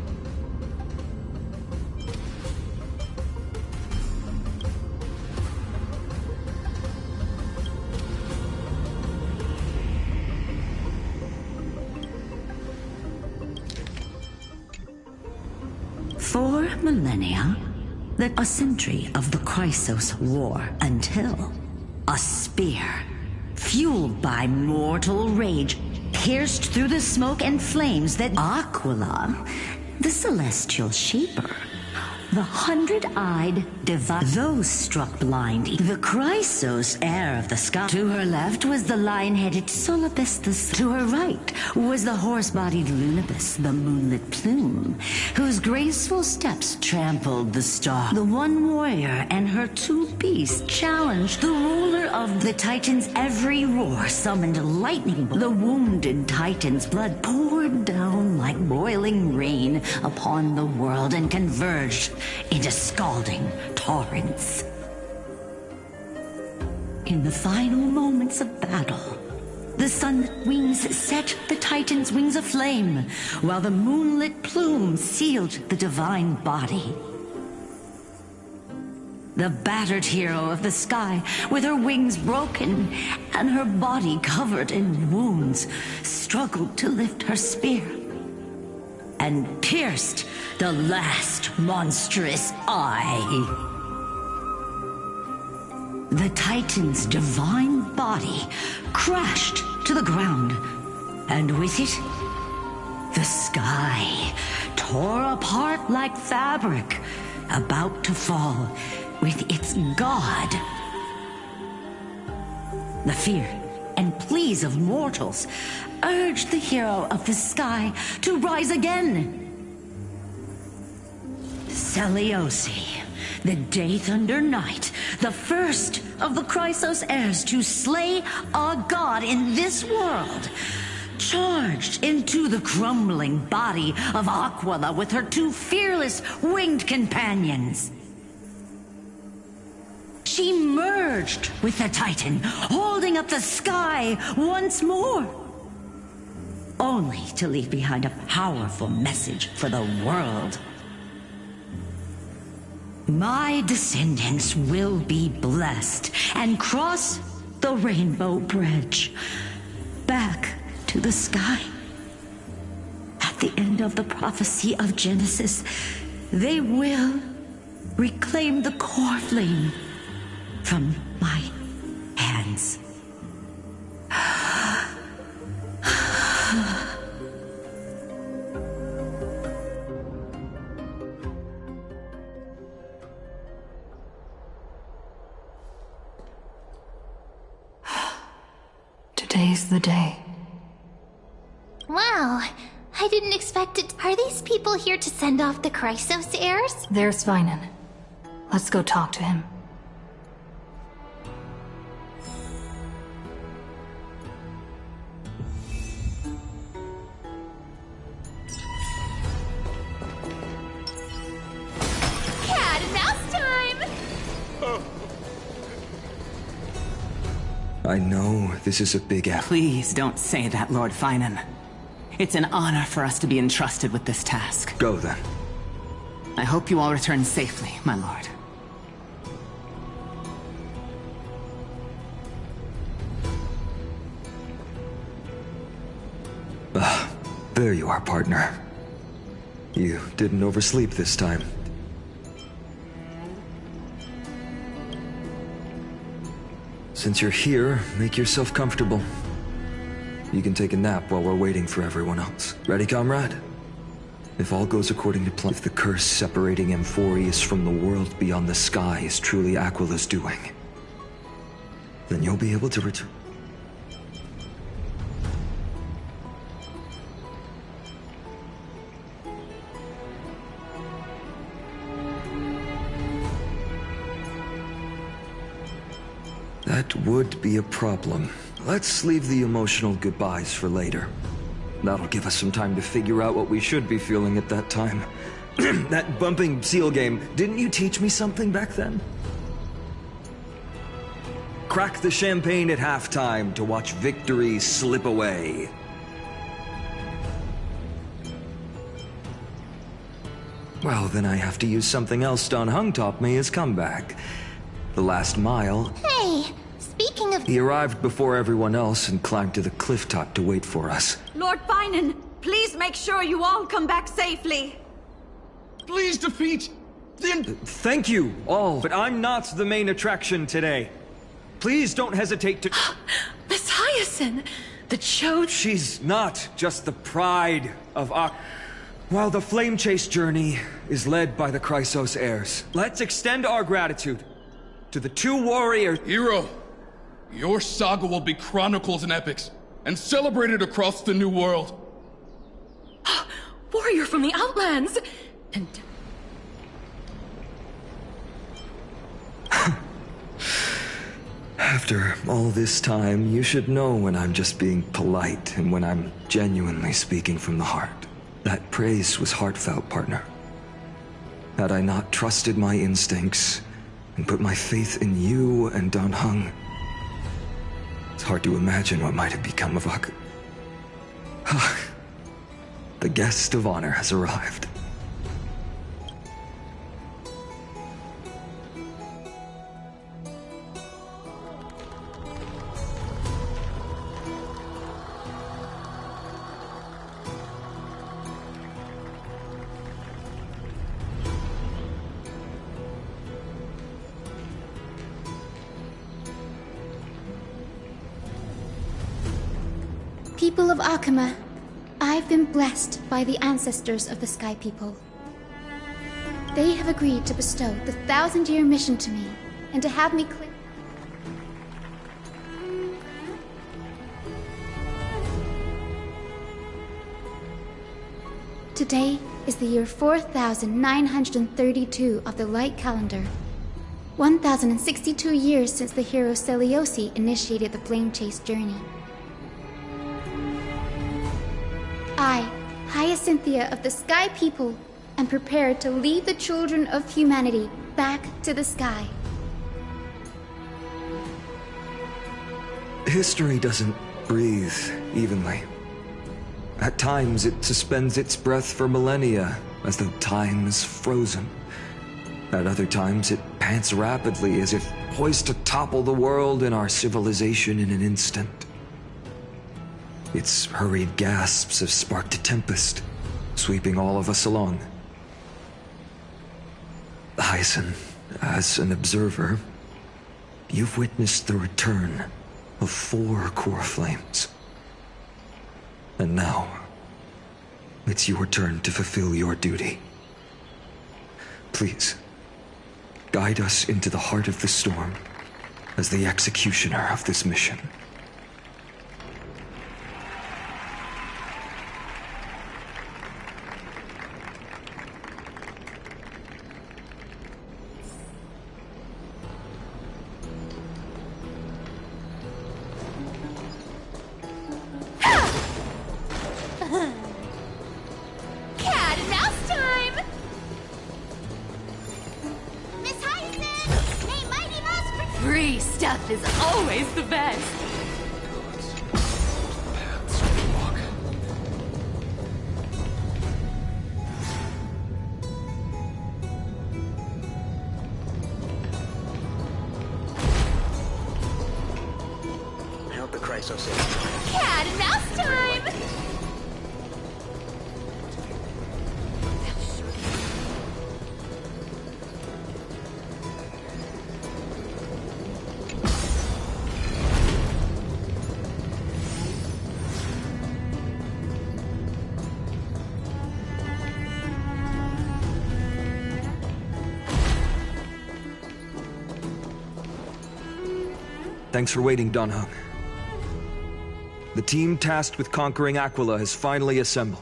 S20: For millennia, a century of the Chrysos War until a spear, fueled by mortal rage, pierced through the smoke and flames that Aquila, the celestial shaper, the hundred-eyed divine, those struck blind, the Chrysos, heir of the sky. To her left was the lion-headed Solabesthus. To her right was the horse-bodied Lunibus, the moonlit plume, whose graceful steps trampled the star. The one warrior and her two beasts challenged the ruler of the Titans. Every roar summoned lightning. The wounded Titan's blood poured down like boiling rain upon the world and converged into scalding torrents. In the final moments of battle, the sun's wings set the Titan's wings aflame, while the moonlit plume sealed the divine body. The battered hero of the sky, with her wings broken and her body covered in wounds, struggled to lift her spear and pierced the last monstrous eye. The Titan's divine body crashed to the ground, and with it, the sky tore apart like fabric, about to fall with its god. The fear and pleas of mortals urged the hero of the sky to rise again. Celiosi, the Day Thunder Knight, the first of the Chrysos heirs to slay a god in this world, charged into the crumbling body of Aquila with her two fearless winged companions. She merged with the Titan, holding up the sky once more, only to leave behind a powerful message for the world. My descendants will be blessed and cross the rainbow bridge back to the sky. At the end of the prophecy of Genesis, they will reclaim the core flame from my hands.
S6: Today's the day.
S1: Wow, I didn't expect it. Are these people here to send off the Chrysos heirs?
S6: There's Finan. Let's go talk to him.
S4: Cat and mouse time!
S5: I know this is a big effort.
S21: Please don't say that, Lord Finan. It's an honor for us to be entrusted with this task.
S5: Go then.
S21: I hope you all return safely, my lord.
S5: There you are, partner. You didn't oversleep this time. Since you're here, make yourself comfortable. You can take a nap while we're waiting for everyone else. Ready, comrade? If all goes according to plan, if the curse separating P4RE from the world beyond the sky is truly Aquila's doing, then you'll be able to return. That would be a problem. Let's leave the emotional goodbyes for later. That'll give us some time to figure out what we should be feeling at that time. That bumping seal game, didn't you teach me something back then? Crack the champagne at halftime to watch victory slip away. Well, then I have to use something else Don Hung taught me as comeback. The last mile.
S8: Hey, speaking of...
S5: He arrived before everyone else and climbed to the cliff top to wait for us.
S10: Lord Finan, please make sure you all come back safely.
S22: Please defeat the...
S5: Thank you, all, but I'm not the main attraction today. Please don't hesitate to...
S11: Miss Hyacinth, the
S5: She's not just the pride of While the Flame Chase journey is led by the Chrysos heirs, let's extend our gratitude to the 2 warriors...
S22: Hero, your saga will be chronicles and epics, and celebrated across the New World.
S11: Warrior from the Outlands! And...
S5: After all this time, you should know when I'm just being polite and when I'm genuinely speaking from the heart. That praise was heartfelt, partner. Had I not trusted my instincts and put my faith in you and Don Hung, it's hard to imagine what might have become of Ak. The guest of honor has arrived.
S18: People of Akama, I've been blessed by the ancestors of the Sky People. They have agreed to bestow the 1,000-year mission to me, and to have me clear... Today is the year 4932 of the Light Calendar. 1,062 years since the hero Seliosi initiated the Flame Chase journey. I, Hyacinthia of the Sky People, am prepared to lead the children of humanity back to the sky.
S5: History doesn't breathe evenly. At times, it suspends its breath for millennia, as though time is frozen. At other times, it pants rapidly, as if poised to topple the world and our civilization in an instant. Its hurried gasps have sparked a tempest, sweeping all of us along. Hyacinth, as an observer, you've witnessed the return of 4 core flames. And now, it's your turn to fulfill your duty. Please, guide us into the heart of the storm as the executioner of this mission.
S8: Cat and mouse time! Miss Hyacinth! May Mighty Mouse...
S11: Free stuff is always the best!
S23: I hope the Chrysos is...
S8: Cat and mouse time!
S5: Thanks for waiting, Donhung. The team tasked with conquering Aquila has finally assembled.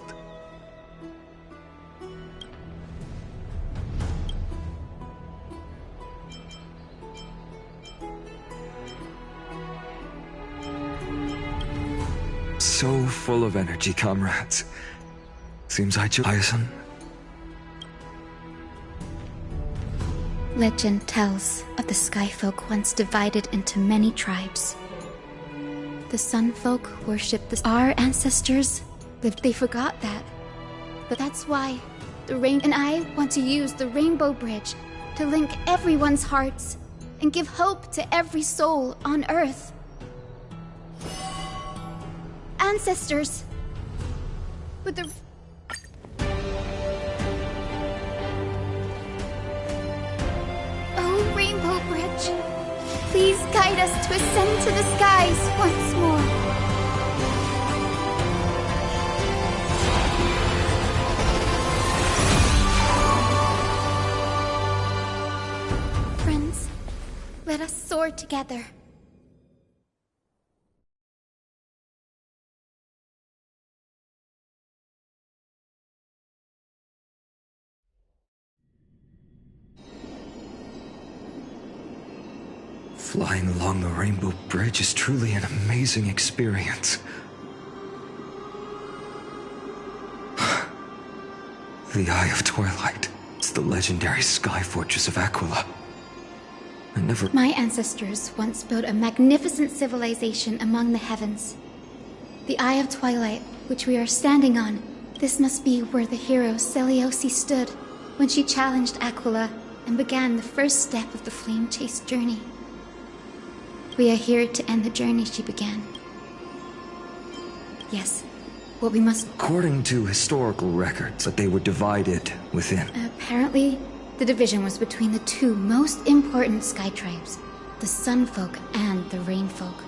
S5: So full of energy, comrades. Seems I chose Hyacin.
S18: Legend tells of the Skyfolk once divided into many tribes. The Sunfolk worshipped our ancestors lived. They forgot that. But that's why and I want to use the Rainbow Bridge to link everyone's hearts and give hope to every soul on Earth. Ancestors, with the Rainbow Bridge, please guide us to ascend to the skies once more. Friends, let us soar together.
S5: Flying along the Rainbow Bridge is truly an amazing experience. The Eye of Twilight. It's the legendary sky fortress of Aquila.
S18: My ancestors once built a magnificent civilization among the heavens. The Eye of Twilight, which we are standing on, this must be where the hero Selioci stood when she challenged Aquila and began the first step of the flame chase journey. We are here to end the journey she began. Yes, what we must...
S5: According to historical records, that they were divided within.
S18: Apparently, the division was between the two most important sky tribes, the Sunfolk and the Rainfolk.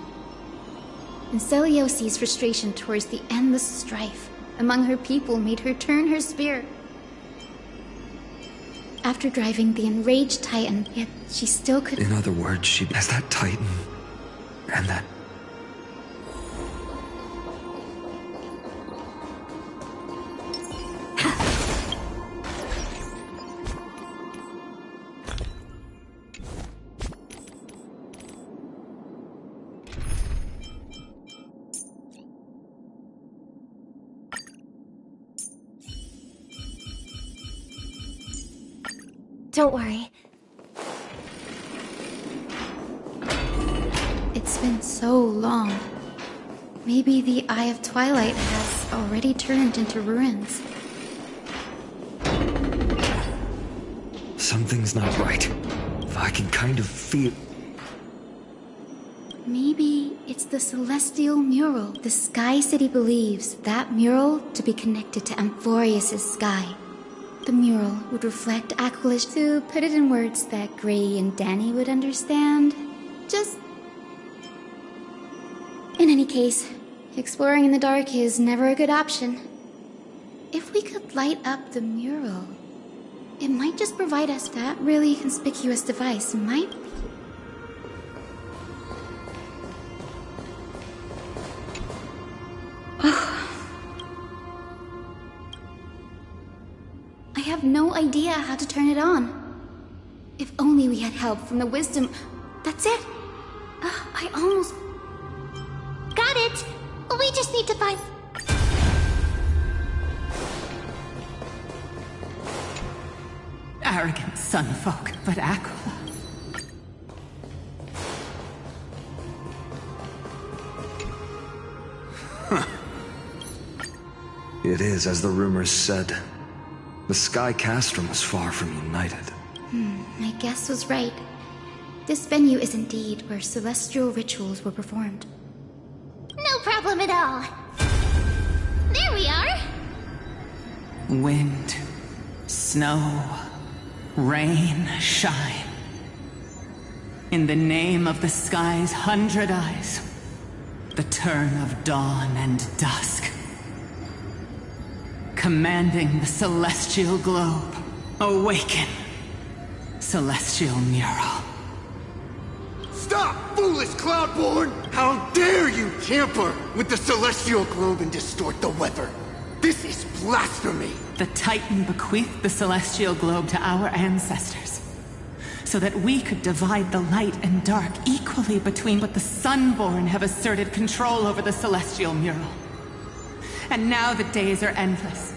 S18: And Seliosi's frustration towards the endless strife among her people made her turn her spear. After driving the enraged Titan, yet she still could...
S5: In other words, she has that Titan and that...
S18: Don't worry. It's been so long. Maybe the Eye of Twilight has already turned into ruins.
S5: Something's not right. I can kind of feel...
S18: Maybe it's the Celestial Mural. The Sky City believes that mural to be connected to Amphorius' sky. The mural would reflect Aquila's... To put it in words that Gray and Danny would understand, just... In any case, exploring in the dark is never a good option. If we could light up the mural, it might just provide us that really conspicuous device, might... I have no idea how to turn it on. If only we had help from the wisdom... That's it! I almost...
S8: Got it! We just need to find...
S21: Arrogant sunfolk, but Aquila.
S5: It is, as the rumors said. The Sky Castrum was far from united.
S18: My guess was right. This venue is indeed where celestial rituals were performed.
S8: No problem at all. There we are.
S21: Wind, snow, rain, shine. In the name of the sky's 100 eyes, the turn of dawn and dusk. Commanding the celestial globe, awaken, celestial mural.
S14: Stop! Stop, foolish Cloudborn! How dare you tamper with the celestial globe and distort the weather? This is blasphemy!
S21: The Titan bequeathed the celestial globe to our ancestors, so that we could divide the light and dark equally between, but the Sunborn have asserted control over the celestial mural. And now the days are endless,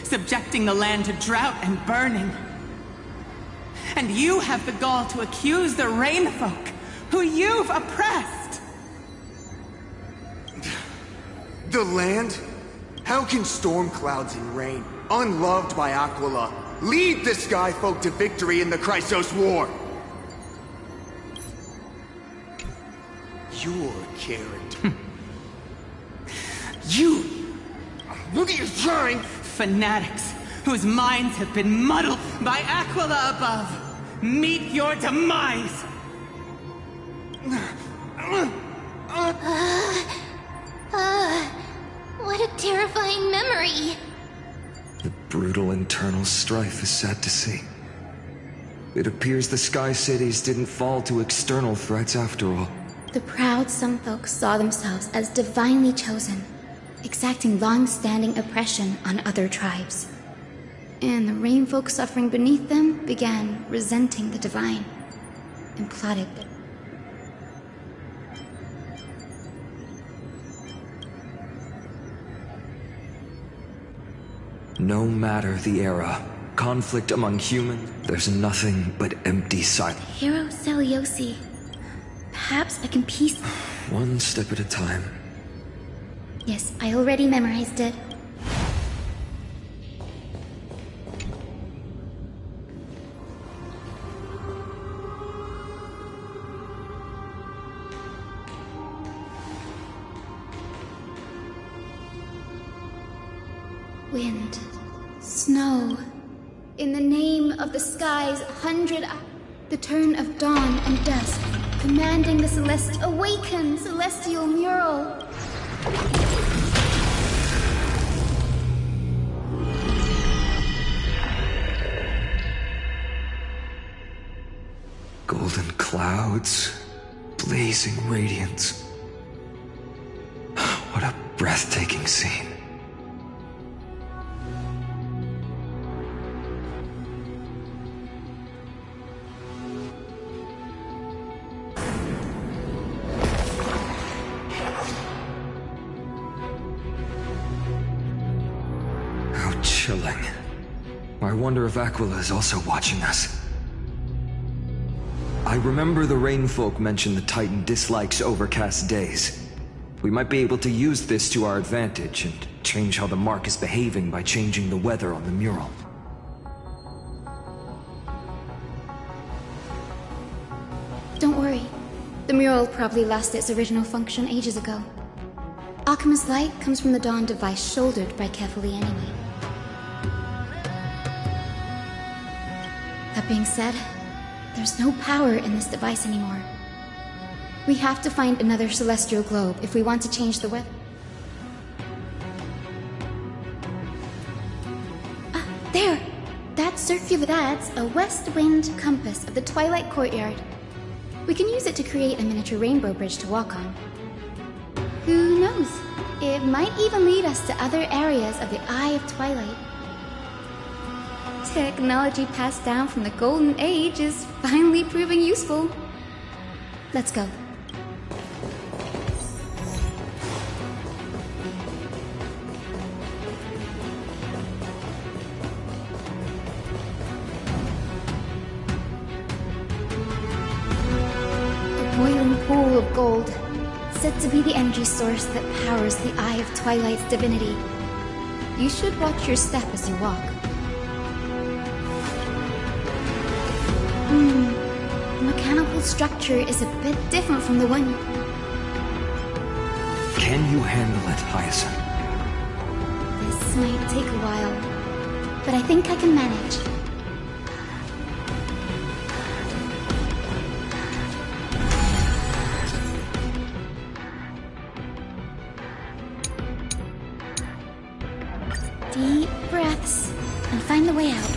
S21: subjecting the land to drought and burning. And you have the gall to accuse the Rainfolk, who you've oppressed!
S14: The land? How can storm clouds and rain, unloved by Aquila, lead the Skyfolk to victory in the Chrysos War? Your character. You! Look at your trying!
S21: Fanatics, whose minds have been muddled by Aquila above, meet your demise!
S1: What a terrifying memory!
S5: The brutal internal strife is sad to see. It appears the Sky Cities didn't fall to external threats after all.
S18: The proud Sunfolk saw themselves as divinely chosen, exacting long-standing oppression on other tribes. And the Rainfolk suffering beneath them began resenting the divine, and plotted.
S5: No matter the era, conflict among humans, there's nothing but empty silence.
S18: Hero Celiosi. Perhaps I can piece...
S5: One step at a time.
S18: Yes, I already memorized it. Wind, snow, in the name of the sky's 100, the turn of dawn and dusk, commanding the awaken celestial mural.
S5: Golden clouds, blazing radiance. What a breathtaking scene. Chilling. I wonder if Aquila is also watching us. I remember the Rainfolk mentioned the Titan dislikes overcast days. We might be able to use this to our advantage and change how the mark is behaving by changing the weather on the mural.
S18: Don't worry. The mural probably lost its original function ages ago. Alchemist's light comes from the dawn device shouldered by Kefali anyway. That being said, there's no power in this device anymore. We have to find another celestial globe if we want to change the weather. Ah, there! That's a west wind compass of the Twilight Courtyard. We can use it to create a miniature rainbow bridge to walk on. Who knows? It might even lead us to other areas of the Eye of Twilight. Technology passed down from the Golden Age is finally proving useful. Let's go. A boiling pool of gold, said to be the energy source that powers the Eye of Twilight's divinity. You should watch your step as you walk. The mechanical structure is a bit different from the one...
S5: Can you handle it, Hyacinth?
S18: This might take a while, but I think I can manage. Deep breaths, and find the way out.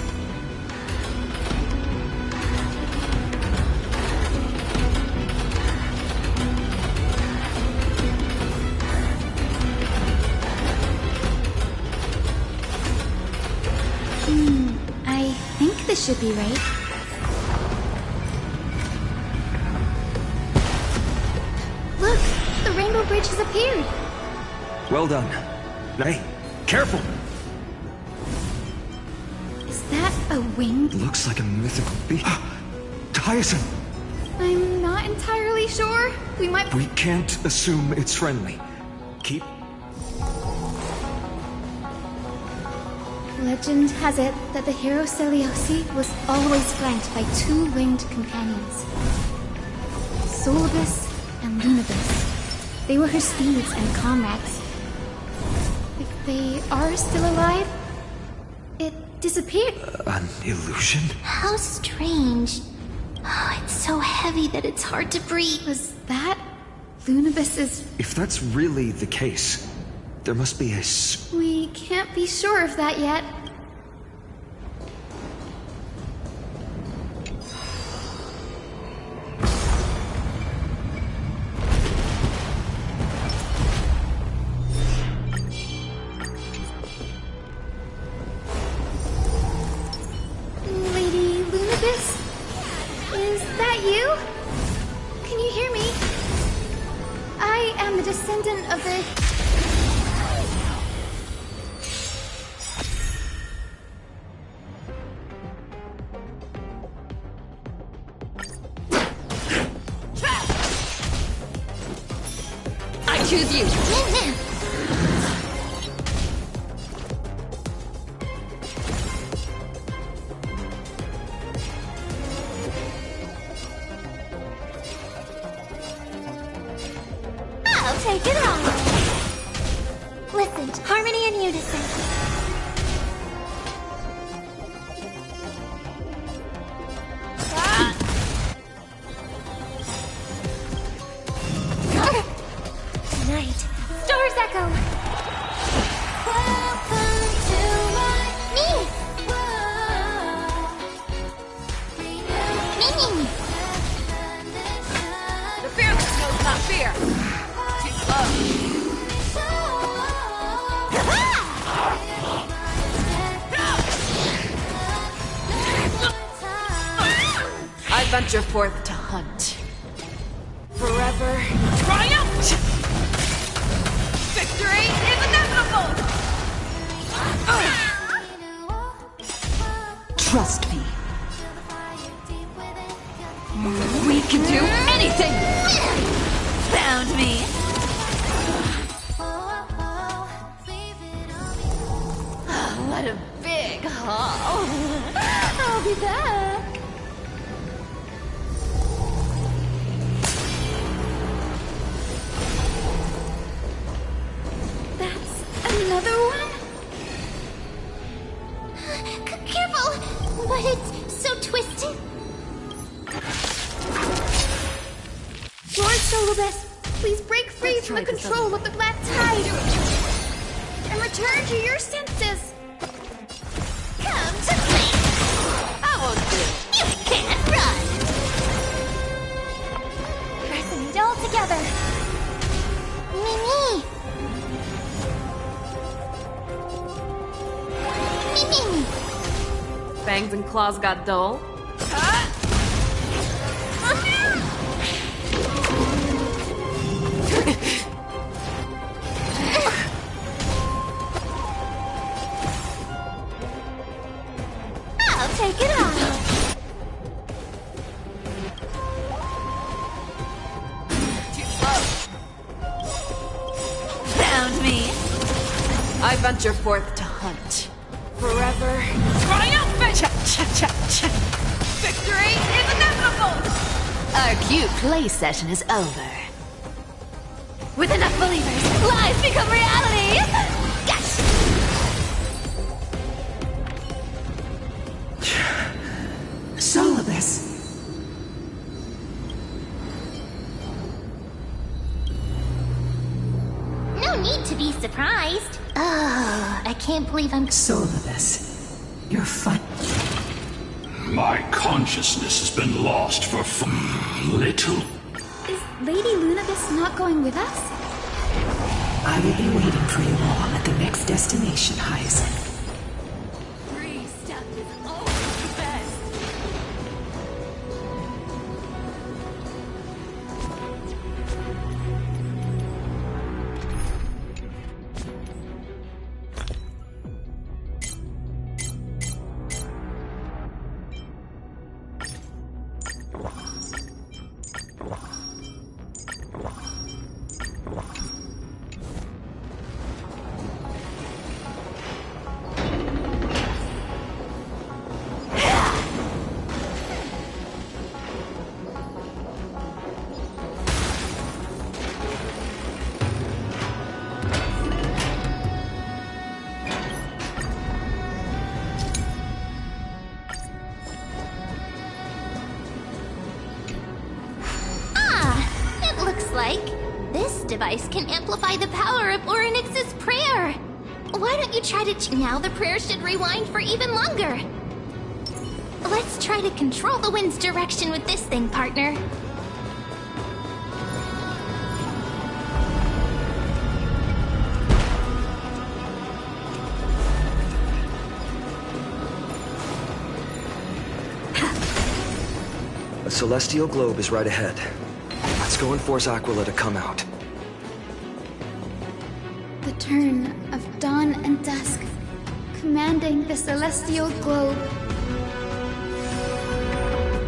S18: This should be right. Look, the Rainbow Bridge has appeared.
S5: Well done. Hey, careful!
S18: Is that a wing?
S5: Looks like a mythical beast. Hyacinth!
S18: I'm not entirely sure. We might...
S5: We can't assume it's friendly. Keep...
S18: Legend has it that the hero Celiosi was always flanked by two winged companions. Solibus and Lunibus. They were her steeds and comrades. If they are still alive, it disappeared.
S5: An illusion?
S1: How strange. Oh, it's so heavy that it's hard to breathe.
S18: Was that Lunibus's...
S5: If that's really the case, there must be a...
S18: We can't be sure of that yet. Lady Lunibus? Is that you? Can you hear me? I am the descendant of the...
S4: I choose you!
S8: I'll take it on. Listen, harmony and unison. Tonight, stars echo. Welcome to me.
S17: The fearless knows not fear. Too slow. I venture forth to hunt. Forever triumph! Victory is inevitable!
S9: Trust me. We can do anything! Found me!
S4: What a big haul. I'll be back.
S18: That's another one?
S8: Careful! But it's so twisted.
S18: Lord Solibus, please break free from the control of the black tide and return to your senses.
S8: Come to me!
S4: I won't do it.
S8: You can't run! Resonate all together. Mimi! Mimi!
S4: Fangs and claws got dull.
S8: I'll take it on.
S17: Too slow.
S9: Found me!
S17: I venture forth to hunt. Forever triumphant! Cha-cha-cha-cha! Victory is inevitable!
S4: Our cute play session is over. With enough believers, lies become reality! Gosh!
S9: Solibus!
S8: No need to be surprised. Oh, I can't believe I'm...
S9: Solibus, you're fine.
S3: My consciousness has been lost for little.
S18: Is Lady Lunibus not going with us?
S9: I will be waiting for you all at the next destination, Hyacinth.
S4: Free stuff is always the best.
S8: like. This device can amplify the power of Orynyx's prayer. Why don't you try to now the prayer should rewind for even longer. Let's try to control the wind's direction with this thing, partner.
S5: A celestial globe is right ahead. Let's go and force Aquila to come out.
S18: The turn of dawn and dusk, commanding the celestial globe.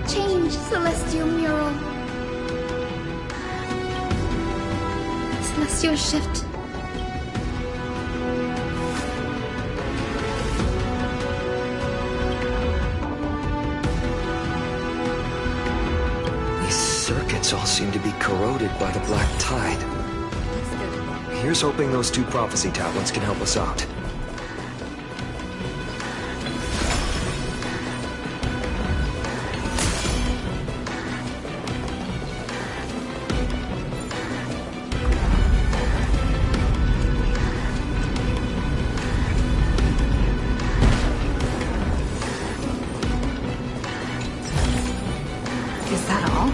S18: Change, celestial mural. Celestial shift.
S5: These circuits all seem to be corroded by the black tide. Here's hoping those 2 prophecy tablets can help us out.
S6: Is that all?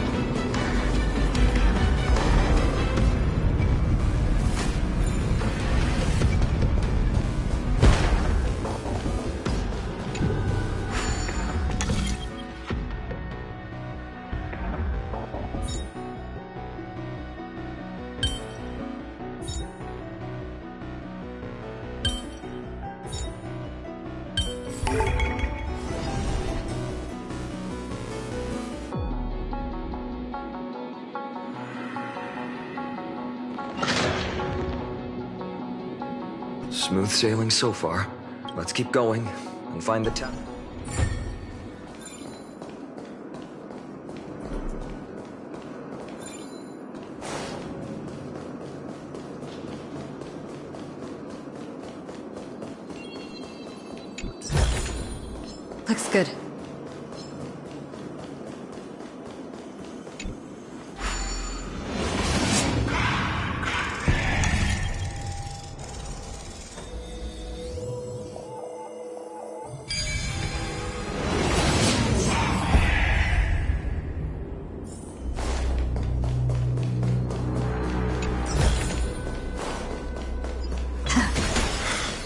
S5: Smooth sailing so far. Let's keep going and find the town.
S6: Looks good.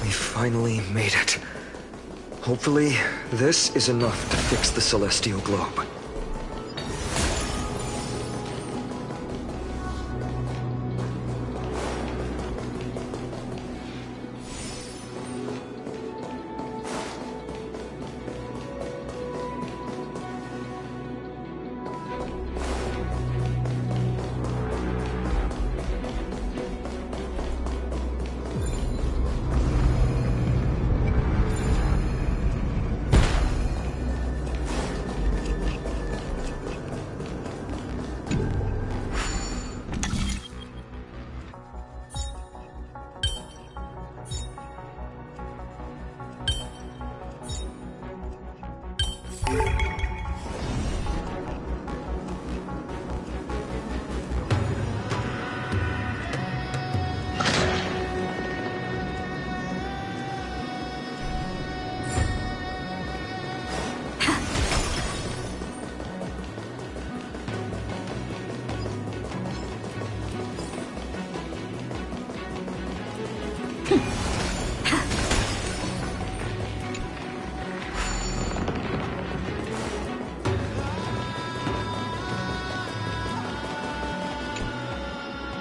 S5: We finally made it. Hopefully, this is enough to fix the celestial globe.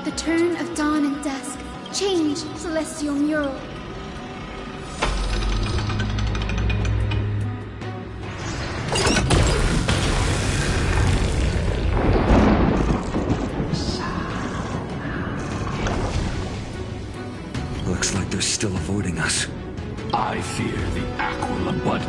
S18: The turn of dawn and dusk. Change, celestial mural.
S5: Looks like they're still avoiding us.
S3: I fear the Aquila but